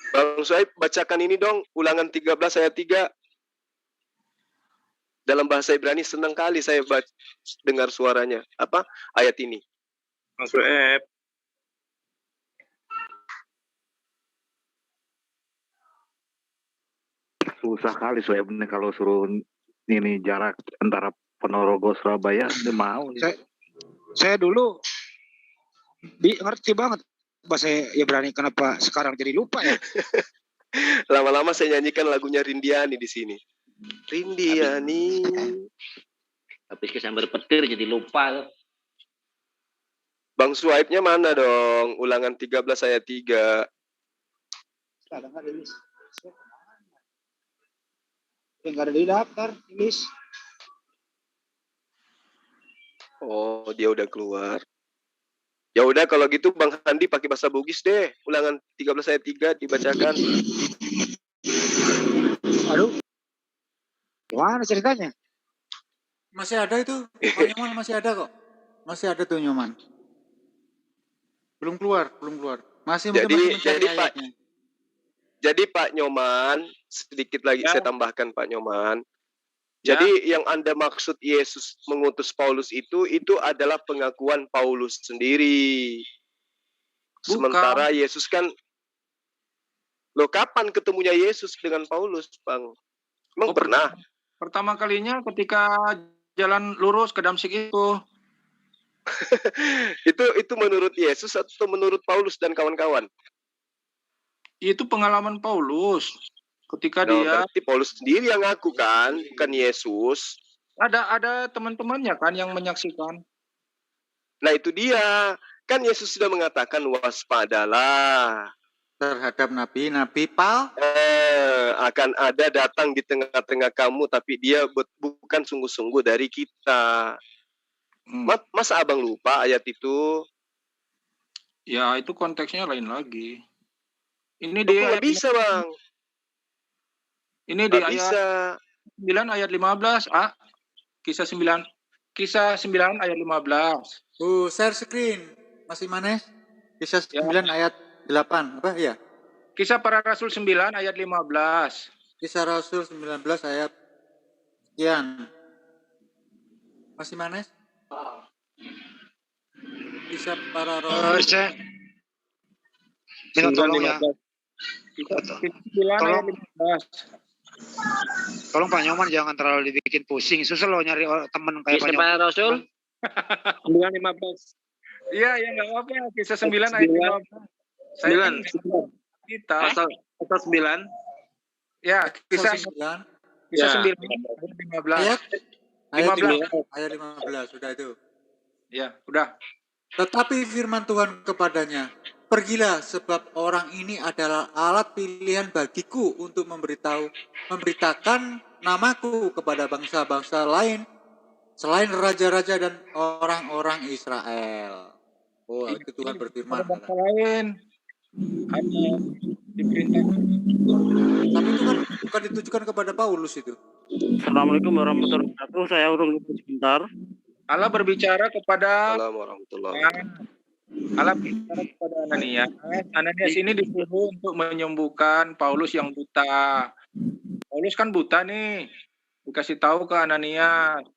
Bang Sueb, bacakan ini dong, Ulangan 13 ayat 3. Dalam bahasa Ibrani senang kali saya dengar suaranya. Apa? Ayat ini. Bang Sueb. Susah kali Sueb ini kalau suruh ini jarak antara Ponorogo Surabaya, dia mau. Saya dulu ngerti banget bahasa Ibrani, kenapa sekarang jadi lupa ya? Lama-lama saya nyanyikan lagunya Rindiani di sini. Rindiani. Habis kesambar petir jadi lupa. Bang Suaibnya mana dong? Ulangan 13 ayat 3. Enggak ada di daftar, Ilis. Oh, dia udah keluar. Ya udah kalau gitu Bang Handi pakai bahasa Bugis deh. Ulangan 13 ayat 3 dibacakan. Aduh. Gimana ceritanya? Masih ada itu. Pak Nyoman masih ada kok. Masih ada tuh Nyoman. Belum keluar. Masih mungkin masih mencari ayatnya. Jadi Pak Nyoman, sedikit lagi saya tambahkan Pak Nyoman. Jadi yang Anda maksud Yesus mengutus Paulus itu adalah pengakuan Paulus sendiri. Sementara Yesus kan, loh kapan ketemunya Yesus dengan Paulus, Bang? Emang pernah? Pertama kalinya ketika jalan lurus ke Damsik itu. itu menurut Yesus atau menurut Paulus dan kawan-kawan? Itu pengalaman Paulus. Ketika dia berarti Paulus sendiri yang ngaku kan, bukan Yesus. Ada teman-temannya kan yang menyaksikan. Nah itu dia. Kan Yesus sudah mengatakan waspadalah terhadap nabi-nabi akan ada datang di tengah-tengah kamu, tapi dia bukan sungguh-sungguh dari kita. Masa abang lupa ayat itu? Ya itu konteksnya lain lagi. Ini dia nggak bisa bang. Ini di ayat 9 ayat 15 kisah 9 ayat 15. Share screen masih mana? Kisah 9 ayat 8 apa ya? Kisah para Rasul 9 ayat 15. Kisah Rasul 19 ayat sekian. Masih mana? Kisah para Rasul. Tolong ya. Tolong Pak Nyoman jangan terlalu dibikin pusing. Susah loh nyari teman kayak Pak Nyoman. Kisah Rasul 9:15. Iya, ya enggak apa-apa. Kisah 9 ayat 15. 9. Kita pasal 9. Ya, kisah 9. Kisah 9 ayat 15. Ayat 15 sudah itu. Ya, udah. Tetapi firman Tuhan kepadanya, pergilah sebab orang ini adalah alat pilihan bagiku untuk memberitakan namaku kepada bangsa-bangsa lain selain raja-raja dan orang-orang Israel. Oh, itu Tuhan berfirman. Bangsa lain hanya diperintahkan. Tapi itu kan bukan ditujukan kepada Paulus itu. Assalamualaikum warahmatullahi wabarakatuh. Saya urung sebentar. Allah berbicara kepada Ananias. Ananias ini disuruh untuk menyembuhkan Paulus yang buta. Paulus kan buta nih. Dikasih tahu ke Ananias.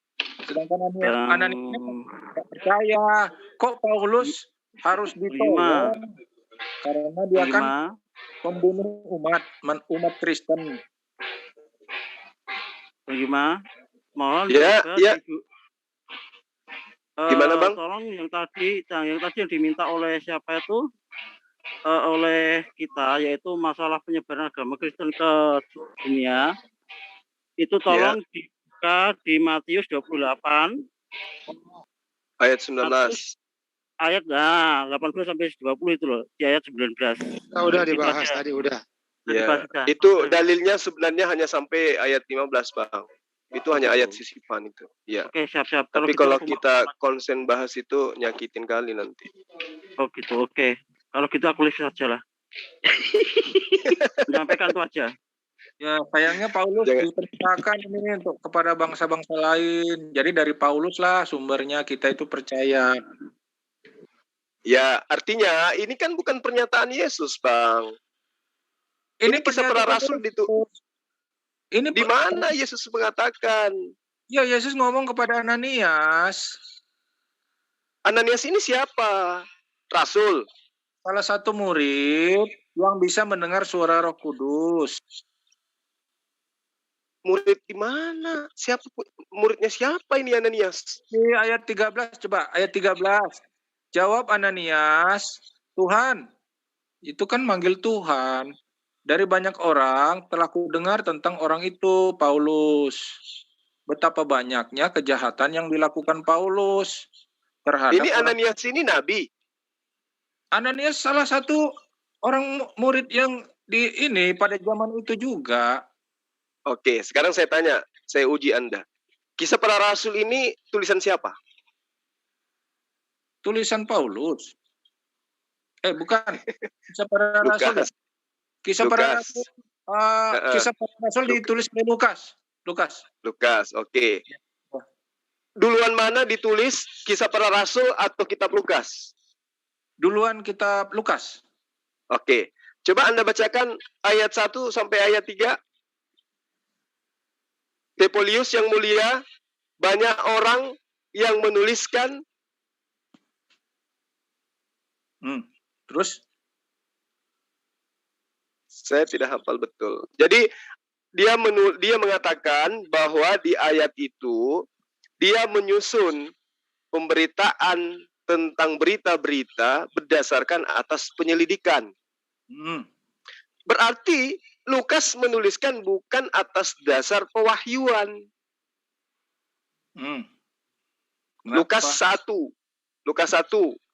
Sedangkan Ananias tidak percaya. Kok Paulus harus ditolong? Karena dia kan pembunuh umat Kristen. Bagaimana? Mohon gimana Bang? Tolong yang tadi yang diminta oleh siapa itu? Oleh kita, yaitu masalah penyebaran agama Kristen ke dunia. Itu tolong dibuka di Matius 28 ayat 19. Ayat 18 sampai 20 itu loh, di ayat 19. Udah dibahas tadi udah. Ya, itu dalilnya sebenarnya hanya sampai ayat 15 Bang. Itu hanya ayat sisipan itu. Ya. Oke, siap-siap. Tapi kalau kita konsen bahas itu nyakitin kali nanti. Oh gitu, oke. Kalau gitu aku lihat saja lah. Menyampaikan itu aja. Ya, sayangnya Paulus diperintahkan ini untuk kepada bangsa-bangsa lain. Jadi dari Paulus lah sumbernya kita itu percaya. Ya, artinya ini kan bukan pernyataan Yesus, Bang. Ini kisah para rasul itu. Ini di mana Yesus mengatakan? Ya, Yesus ngomong kepada Ananias. Ananias ini siapa? Rasul. Salah satu murid yang bisa mendengar suara Roh Kudus. Murid di mana? Siapa muridnya siapa ini Ananias? Di ayat 13 coba, ayat 13. Jawab Ananias, Tuhan. Itu kan manggil Tuhan. Dari banyak orang telah kudengar tentang orang itu, Paulus. Betapa banyaknya kejahatan yang dilakukan Paulus terhadap Ini orang. Ananias ini nabi. Ananias salah satu orang murid yang pada zaman itu juga. Oke, sekarang saya tanya, saya uji Anda. Kisah Para Rasul ini tulisan siapa? Tulisan Paulus. Bukan. Kisah Para Rasul. Lukas. Kisah Para Lukas. Rasul. Kisah Para Rasul ditulis oleh Lukas. Lukas, oke. Duluan mana ditulis Kisah Para Rasul atau kitab Lukas? Duluan kitab Lukas. Oke. Coba Anda bacakan ayat 1 sampai ayat 3. Tepolius yang mulia, banyak orang yang menuliskan. Terus? Saya tidak hafal betul. Jadi dia mengatakan bahwa di ayat itu dia menyusun pemberitaan tentang berita-berita berdasarkan atas penyelidikan. Berarti Lukas menuliskan bukan atas dasar pewahyuan. Lukas 1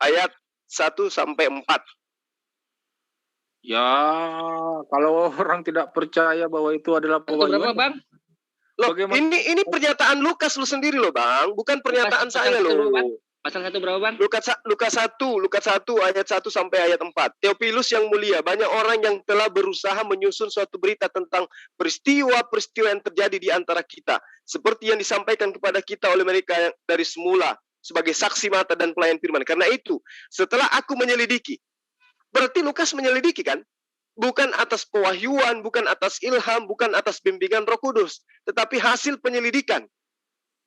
ayat 1 sampai 4. Ya, kalau orang tidak percaya bahwa itu adalah pewahyuan. Berapa, Bang? Loh, ini pernyataan Lukas lu sendiri loh, Bang, bukan pernyataan saya loh. Pasal 1 berapa, Bang? Lukas 1 ayat 1 sampai ayat 4. Teopilus yang mulia, banyak orang yang telah berusaha menyusun suatu berita tentang peristiwa-peristiwa yang terjadi di antara kita, seperti yang disampaikan kepada kita oleh mereka yang dari semula sebagai saksi mata dan pelayan firman. Karena itu, setelah aku menyelidiki, berarti Lukas menyelidiki kan? Bukan atas pewahyuan, bukan atas ilham, bukan atas bimbingan Roh Kudus, tetapi hasil penyelidikan.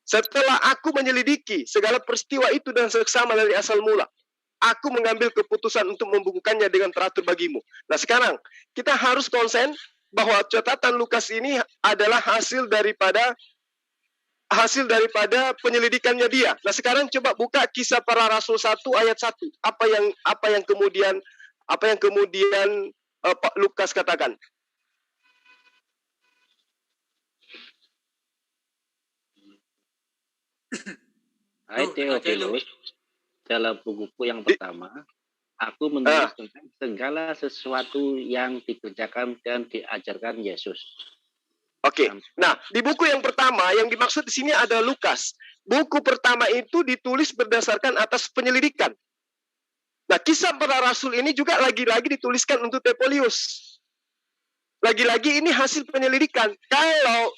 Setelah aku menyelidiki segala peristiwa itu dan seksama dari asal mula, aku mengambil keputusan untuk membukukannya dengan teratur bagimu. Nah sekarang, kita harus konsen bahwa catatan Lukas ini adalah hasil daripada penyelidikannya dia. Nah sekarang coba buka Kisah Para Rasul 1 ayat 1. Apa yang kemudian Pak Lukas katakan? Hai Theophilus, dalam bukuku yang pertama, aku menulis tentang segala sesuatu yang dikerjakan dan diajarkan Yesus. Oke. Nah, di buku yang pertama yang dimaksud di sini ada Lukas. Buku pertama itu ditulis berdasarkan atas penyelidikan. Nah, Kisah Para Rasul ini juga lagi-lagi dituliskan untuk Tepolius. Lagi-lagi ini hasil penyelidikan. Kalau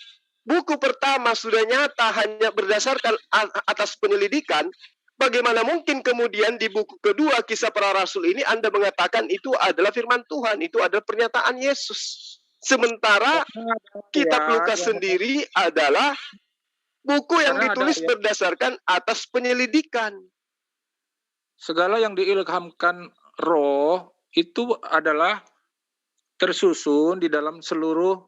buku pertama sudah nyata hanya berdasarkan atas penyelidikan, bagaimana mungkin kemudian di buku kedua Kisah Para Rasul ini Anda mengatakan itu adalah firman Tuhan, itu adalah pernyataan Yesus. Sementara kitab Lukas sendiri adalah buku yang ditulis berdasarkan atas penyelidikan. Segala yang diilhamkan Roh itu adalah tersusun di dalam seluruh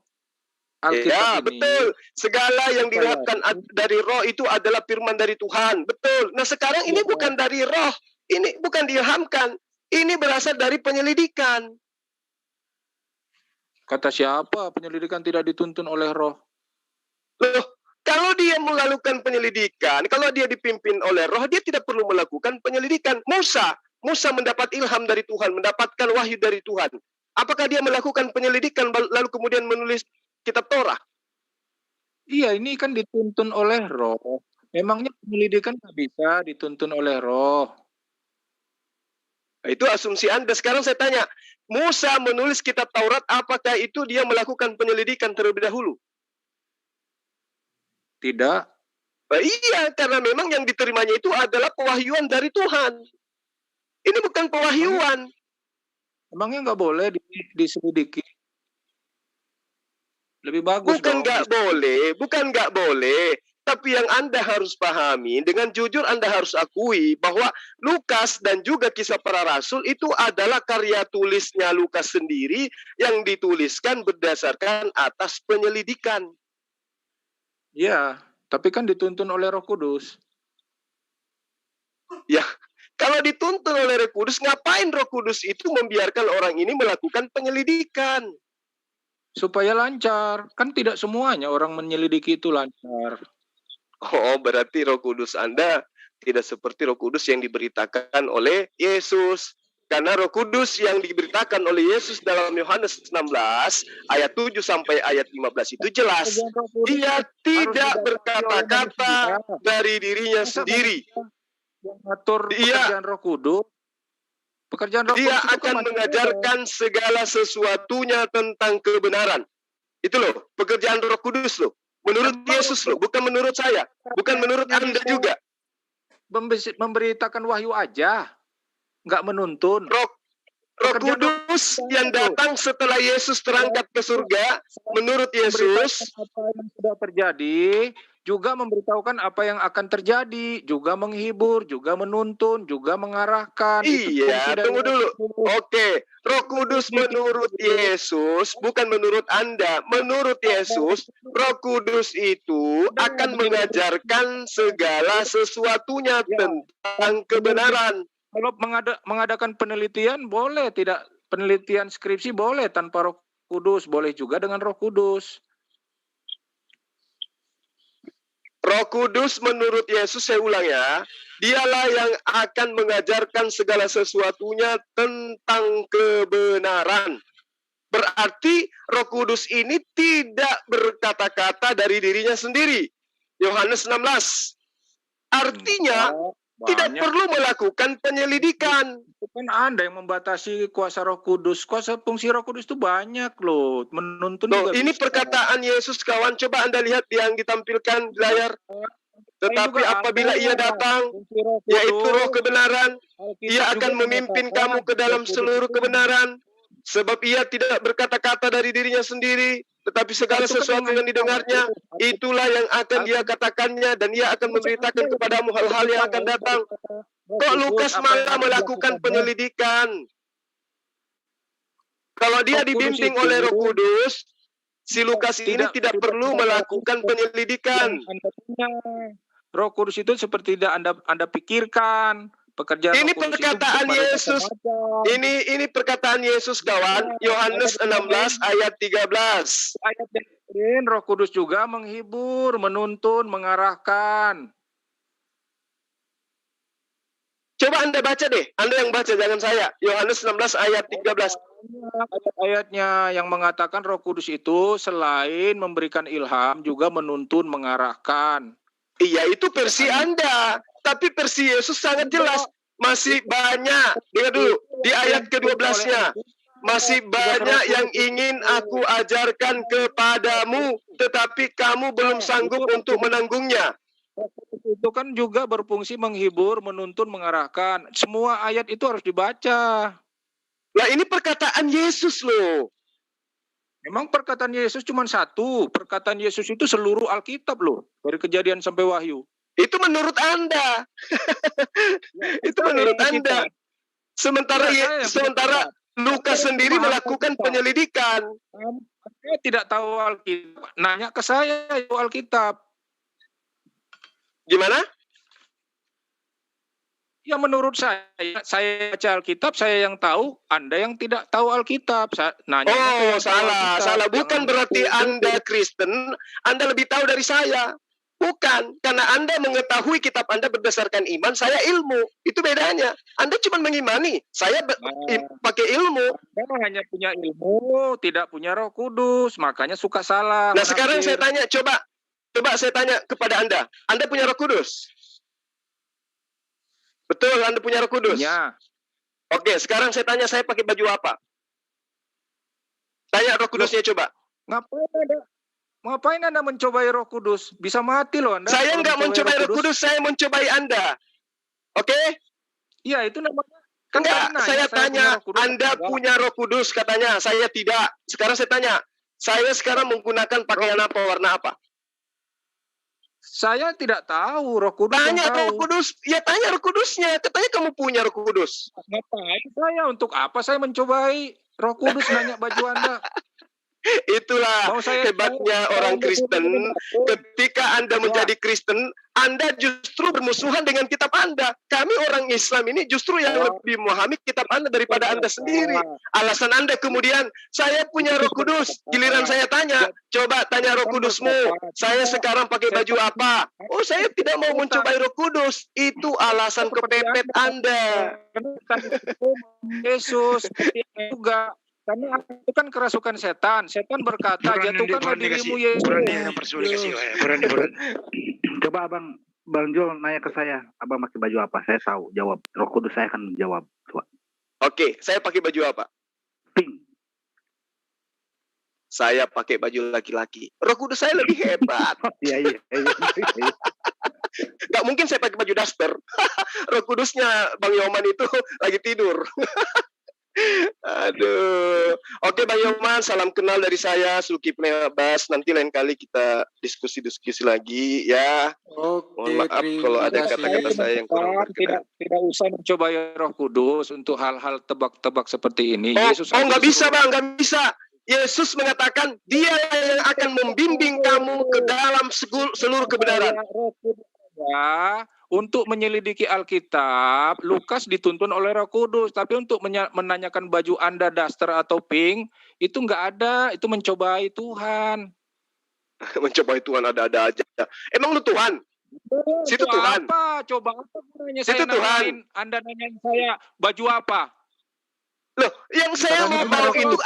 Alkitab ya, ini. Betul. Segala yang diilhamkan dari Roh itu adalah firman dari Tuhan. Betul. Nah, sekarang ini bukan dari Roh. Ini bukan diilhamkan. Ini berasal dari penyelidikan. Kata siapa penyelidikan tidak dituntun oleh Roh? Loh, kalau dia melakukan penyelidikan, kalau dia dipimpin oleh Roh, dia tidak perlu melakukan penyelidikan. Musa mendapat ilham dari Tuhan, mendapatkan wahyu dari Tuhan. Apakah dia melakukan penyelidikan lalu kemudian menulis kitab Torah? Iya, ini kan dituntun oleh Roh. Memangnya penyelidikan nggak bisa dituntun oleh Roh? Nah, itu asumsi Anda. Sekarang saya tanya, Musa menulis kitab Taurat, apakah itu dia melakukan penyelidikan terlebih dahulu? Tidak. Nah, iya, karena memang yang diterimanya itu adalah pewahyuan dari Tuhan. Ini bukan pewahyuan. Emangnya nggak boleh diselidiki? Lebih bagus bukan nggak boleh. Tapi yang Anda harus pahami, dengan jujur Anda harus akui bahwa Lukas dan juga Kisah Para Rasul itu adalah karya tulisnya Lukas sendiri yang dituliskan berdasarkan atas penyelidikan. Ya, tapi kan dituntun oleh Roh Kudus. Ya, kalau dituntun oleh Roh Kudus, ngapain Roh Kudus itu membiarkan orang ini melakukan penyelidikan? supaya lancar. Kan tidak semuanya orang menyelidiki itu lancar. Oh, berarti Roh Kudus Anda tidak seperti Roh Kudus yang diberitakan oleh Yesus. Karena Roh Kudus yang diberitakan oleh Yesus dalam Yohanes 16 ayat 7 sampai ayat 15 itu jelas. Dia tidak berkata-kata dari dirinya sendiri. Yang ngatur pekerjaan Roh Kudus. Pekerjaan Roh Kudus Dia itu akan mengajarkan segala sesuatunya tentang kebenaran. Itu loh, pekerjaan Roh Kudus loh. Menurut Yesus loh, bukan menurut saya. Bukan menurut Anda juga. Memberitakan wahyu aja. Nggak menuntun. Roh Kudus yang datang setelah Yesus terangkat ke surga, menurut Yesus, apa yang sudah terjadi, juga memberitahukan apa yang akan terjadi, juga menghibur, juga menuntun, juga mengarahkan. Iya, tunggu dulu. Oke, Roh Kudus menurut Yesus, bukan menurut Anda. Menurut Yesus, Roh Kudus itu akan mengajarkan segala sesuatunya tentang kebenaran. Kalau mengadakan penelitian boleh, tidak penelitian skripsi boleh tanpa Roh Kudus, boleh juga dengan Roh Kudus. Roh Kudus menurut Yesus, saya ulang ya, dialah yang akan mengajarkan segala sesuatunya tentang kebenaran. Berarti Roh Kudus ini tidak berkata-kata dari dirinya sendiri. Yohanes 16. Artinya, tidak perlu melakukan penyelidikan. Bukan Anda yang membatasi kuasa Roh Kudus. Kuasa fungsi Roh Kudus itu banyak loh. Menuntun juga ini bisa. perkataan Yesus, kawan. Coba Anda lihat yang ditampilkan di layar. Tetapi apabila ia datang, yaitu Roh kebenaran, ia akan memimpin kamu ke dalam seluruh kebenaran. Sebab ia tidak berkata-kata dari dirinya sendiri, tetapi segala sesuatu yang didengarnya, itulah yang akan dia katakannya, dan ia akan memberitakan kepadamu hal-hal yang akan datang. Kok Lukas malah melakukan penyelidikan? Kalau dia dibimbing oleh Roh Kudus, si Lukas ini tidak perlu melakukan penyelidikan. Roh Kudus itu seperti tidak Anda pikirkan. Pekerjaan ini Roh Kudus perkataan Yesus. Ini perkataan Yesus, kawan. Yohanes 16 ayat 13. Ayat lain, Roh Kudus juga menghibur, menuntun, mengarahkan. Coba Anda baca deh. Anda yang baca, jangan saya. Yohanes 16 ayat 13. Ayat-ayatnya yang mengatakan Roh Kudus itu selain memberikan ilham juga menuntun, mengarahkan. Iya, itu versi Anda. Tapi versi Yesus sangat jelas. Masih banyak. Dengar dulu. Di ayat ke-12-nya. Masih banyak yang ingin aku ajarkan kepadamu. Tetapi kamu belum sanggup untuk menanggungnya. Itu kan juga berfungsi menghibur, menuntun, mengarahkan. Semua ayat itu harus dibaca. Lah ini perkataan Yesus loh. Memang perkataan Yesus cuma satu. Perkataan Yesus itu seluruh Alkitab loh. Dari Kejadian sampai Wahyu. Itu menurut Anda. Itu menurut Anda. Sementara Lukas sendiri melakukan penyelidikan. Saya tidak tahu Alkitab. Nanya ke saya itu Alkitab. Gimana? Ya menurut saya baca Alkitab, saya yang tahu, Anda yang tidak tahu Alkitab. Nanya salah. Bukan berarti Anda Kristen, Anda lebih tahu dari saya. Bukan, karena Anda mengetahui kitab Anda berdasarkan iman, saya ilmu. Itu bedanya. Anda cuma mengimani, saya pakai ilmu. Anda hanya punya ilmu, tidak punya Roh Kudus, makanya suka salah. Nah sekarang saya tanya, coba saya tanya kepada Anda. Anda punya Roh Kudus? Betul, Anda punya Roh Kudus? Ya. Oke, sekarang saya tanya, saya pakai baju apa? Tanya Roh Kudusnya coba. Ngapain Anda mencobai Roh Kudus? Bisa mati loh Anda. Saya nggak mencobai Roh Kudus, saya mencobai Anda. Oke? Iya, itu namanya. Enggak, saya tanya, Anda punya Roh Kudus, katanya. Saya tidak. Sekarang saya tanya, saya sekarang menggunakan pakaian apa, warna apa? Saya tidak tahu Roh Kudus. Tanya Roh Kudus, ya tanya Roh Kudusnya. Katanya kamu punya Roh Kudus. Ngapain saya? Untuk apa saya mencobai Roh Kudus nanya baju Anda? Itulah hebatnya orang Kristen. Ketika Anda menjadi Kristen, Anda justru bermusuhan dengan kitab Anda. Kami orang Islam ini justru yang lebih memahami kitab Anda daripada Anda sendiri. Alasan Anda kemudian, saya punya Roh Kudus. Giliran saya tanya, coba tanya Roh Kudusmu, saya sekarang pakai baju apa? Oh, saya tidak mau mencobai Roh Kudus. Itu alasan kepepet Anda. Yesus juga. Karena itu kan kerasukan setan. Setan berkata, jatuhkanlah dirimu Yesus. Berani. Coba Bang Jol nanya ke saya, abang pakai baju apa? Saya tahu jawab. Roh Kudus saya akan menjawab. Coba. Oke, saya pakai baju apa? Pink. Saya pakai baju laki-laki. Roh Kudus saya lebih hebat. Iya. Gak mungkin saya pakai baju daster. Roh Kudusnya Bang Yoman itu lagi tidur. Aduh. Oke Bang Yoman, salam kenal dari saya, Zulkifli Abbas. Nanti lain kali kita diskusi lagi ya. Mohon maaf kalau ada kata-kata saya yang kurang berkenan. Tidak usah mencobai Roh Kudus untuk hal-hal tebak-tebak seperti ini. Yesus nggak bisa Bang, nggak bisa. Yesus mengatakan dia yang akan membimbing kamu ke dalam seluruh kebenaran. Ya, untuk menyelidiki Alkitab, Lukas dituntun oleh Roh Kudus. Tapi untuk menanyakan baju Anda daster atau pink, itu nggak ada. Itu mencobai Tuhan. Mencobai Tuhan ada-ada aja. Emang lu Tuhan? Situ Tuhan. Apa? Coba apa gunanya saya nanyain? Anda nanyain saya baju apa? Loh, yang saya mau tahu itu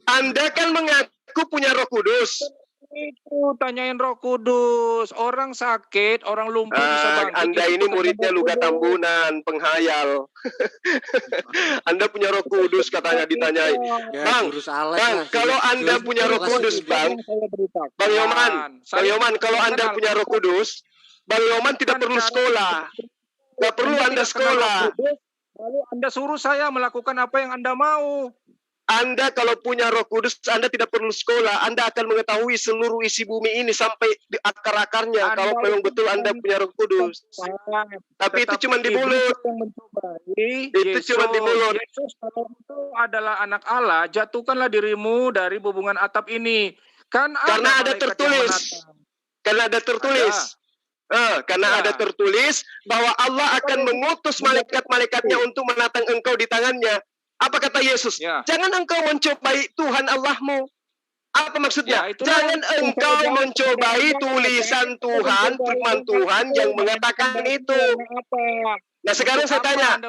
Anda kan mengaku punya Roh Kudus. Itu tanyain Roh Kudus. Orang sakit, orang lumpuh bisa bangkit. Anda ini muridnya Luka Tambunan, penghayal. Anda punya Roh Kudus katanya ditanyai. Bang, kalau Anda punya Roh Kudus, Bang Yoman, kalau Anda punya Roh Kudus, Bang Yoman tidak perlu sekolah. Nggak perlu Anda sekolah. Lalu Anda suruh saya melakukan apa yang Anda mau. Anda kalau punya Roh Kudus, Anda tidak perlu sekolah. Anda akan mengetahui seluruh isi bumi ini sampai di akar-akarnya. Kalau memang betul Anda punya Roh Kudus. Tapi itu cuma di mulut. Itu cuma di mulut. Yesus kalau itu adalah anak Allah, jatuhkanlah dirimu dari hubungan atap ini. Karena ada tertulis. Karena ada tertulis. Karena ada tertulis bahwa Allah akan mengutus malaikat-malaikatnya untuk menatang engkau di tangannya. Apa kata Yesus? Jangan engkau mencobai Tuhan Allahmu. Apa maksudnya? Jangan engkau mencobai tulisan Tuhan, firman Tuhan yang mengatakan itu. Nah sekarang saya tanya.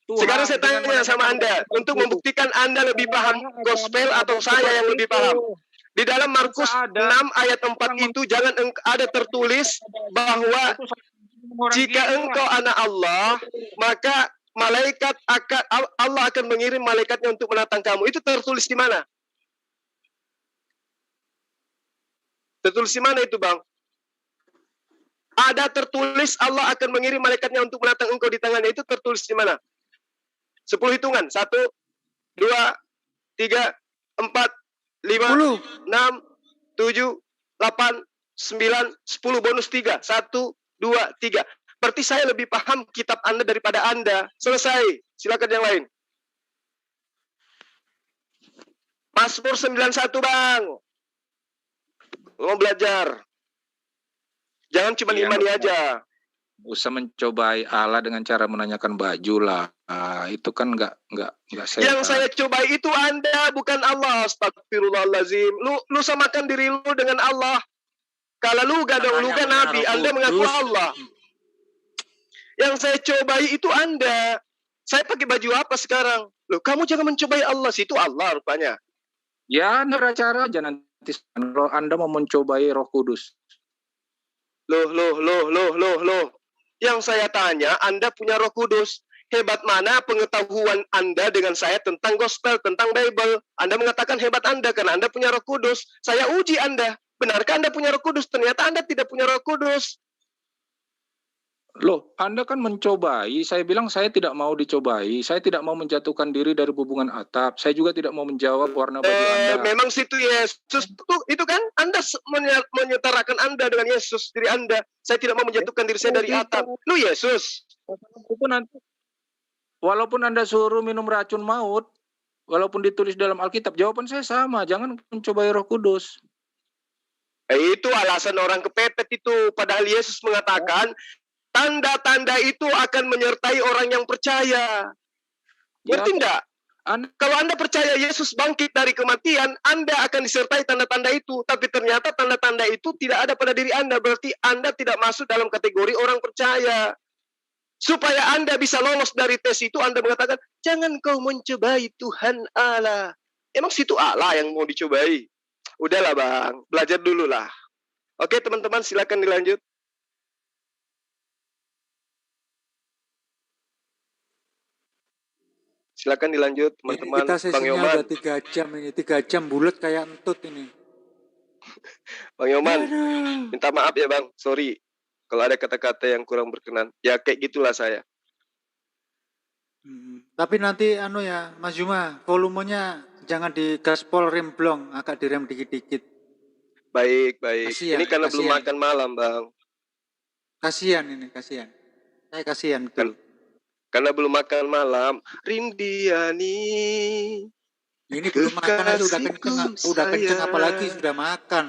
Sekarang saya tanya sama Anda. Untuk membuktikan Anda lebih paham gospel atau saya yang lebih paham. Di dalam Markus 6 ayat 4 itu jangan ada tertulis bahwa jika engkau anak Allah, maka Allah akan mengirim malaikatnya untuk menatang kamu. Itu tertulis di mana? Tertulis di mana itu, Bang? Ada tertulis Allah akan mengirim malaikatnya untuk menatang engkau di tangannya. Itu tertulis di mana? 10 hitungan. 1, 2, 3, 4, 5, 6, 7, 8, 9, 10 bonus 3. 1, 2, 3. Berarti saya lebih paham kitab Anda daripada Anda. Selesai. Silakan yang lain. Mazmur 91, Bang. Mau belajar. Jangan cuma imani aja. Usah mencobai Allah dengan cara menanyakan baju lah. Itu kan nggak sehat. Yang saya cobai itu Anda, bukan Allah. Astagfirullahaladzim. Lu samakan diri lu dengan Allah. Kalau lu gak Nabi, Anda mengaku Allah. Yang saya cobai itu Anda. Saya pakai baju apa sekarang? Loh, kamu jangan mencobai Allah. Situ Allah rupanya. Ya, ada cara aja nanti kalau Anda mau mencobai Roh Kudus. Loh. Yang saya tanya, Anda punya Roh Kudus. Hebat mana pengetahuan Anda dengan saya tentang gospel, tentang Bible. Anda mengatakan hebat Anda karena Anda punya Roh Kudus. Saya uji Anda. Benarkah Anda punya Roh Kudus? Ternyata Anda tidak punya Roh Kudus. Loh, Anda kan mencobai. Saya bilang saya tidak mau dicobai. Saya tidak mau menjatuhkan diri dari hubungan atap. Saya juga tidak mau menjawab warna baju Anda. Memang situ Yesus itu kan Anda menyetarakan Anda dengan Yesus diri Anda. Saya tidak mau menjatuhkan diri saya dari atap. Lu Yesus. Itu nanti walaupun Anda suruh minum racun maut, Walaupun ditulis dalam Alkitab, jawaban saya sama. Jangan mencobai Roh Kudus. Itu alasan orang kepepet itu. Padahal Yesus mengatakan, tanda-tanda itu akan menyertai orang yang percaya. Ngerti enggak? Kalau Anda percaya Yesus bangkit dari kematian, Anda akan disertai tanda-tanda itu. Tapi ternyata tanda-tanda itu tidak ada pada diri Anda. Berarti Anda tidak masuk dalam kategori orang percaya. Supaya Anda bisa lolos dari tes itu, Anda mengatakan, jangan kau mencobai Tuhan Allah. Emang situ Allah yang mau dicobai? Udahlah Bang, belajar dulu lah. Oke teman-teman, silakan dilanjut. Silakan dilanjut teman-teman. Kita sesinya udah 3 jam ini, 3 jam bulat kayak entut ini. Bang Yoman, minta maaf ya Bang, sorry. Kalau ada kata-kata yang kurang berkenan, ya kayak gitulah saya. Tapi nanti ya Mas Juma, volumenya jangan digaspol remblong, agak direm dikit-dikit. Baik. Kasian, ini karena belum makan malam Bang. Kasihan ini, kasihan. Saya kasihan betul. Karena belum makan malam, Rindiani. Ini belum makan aja udah kenceng apalagi sudah makan.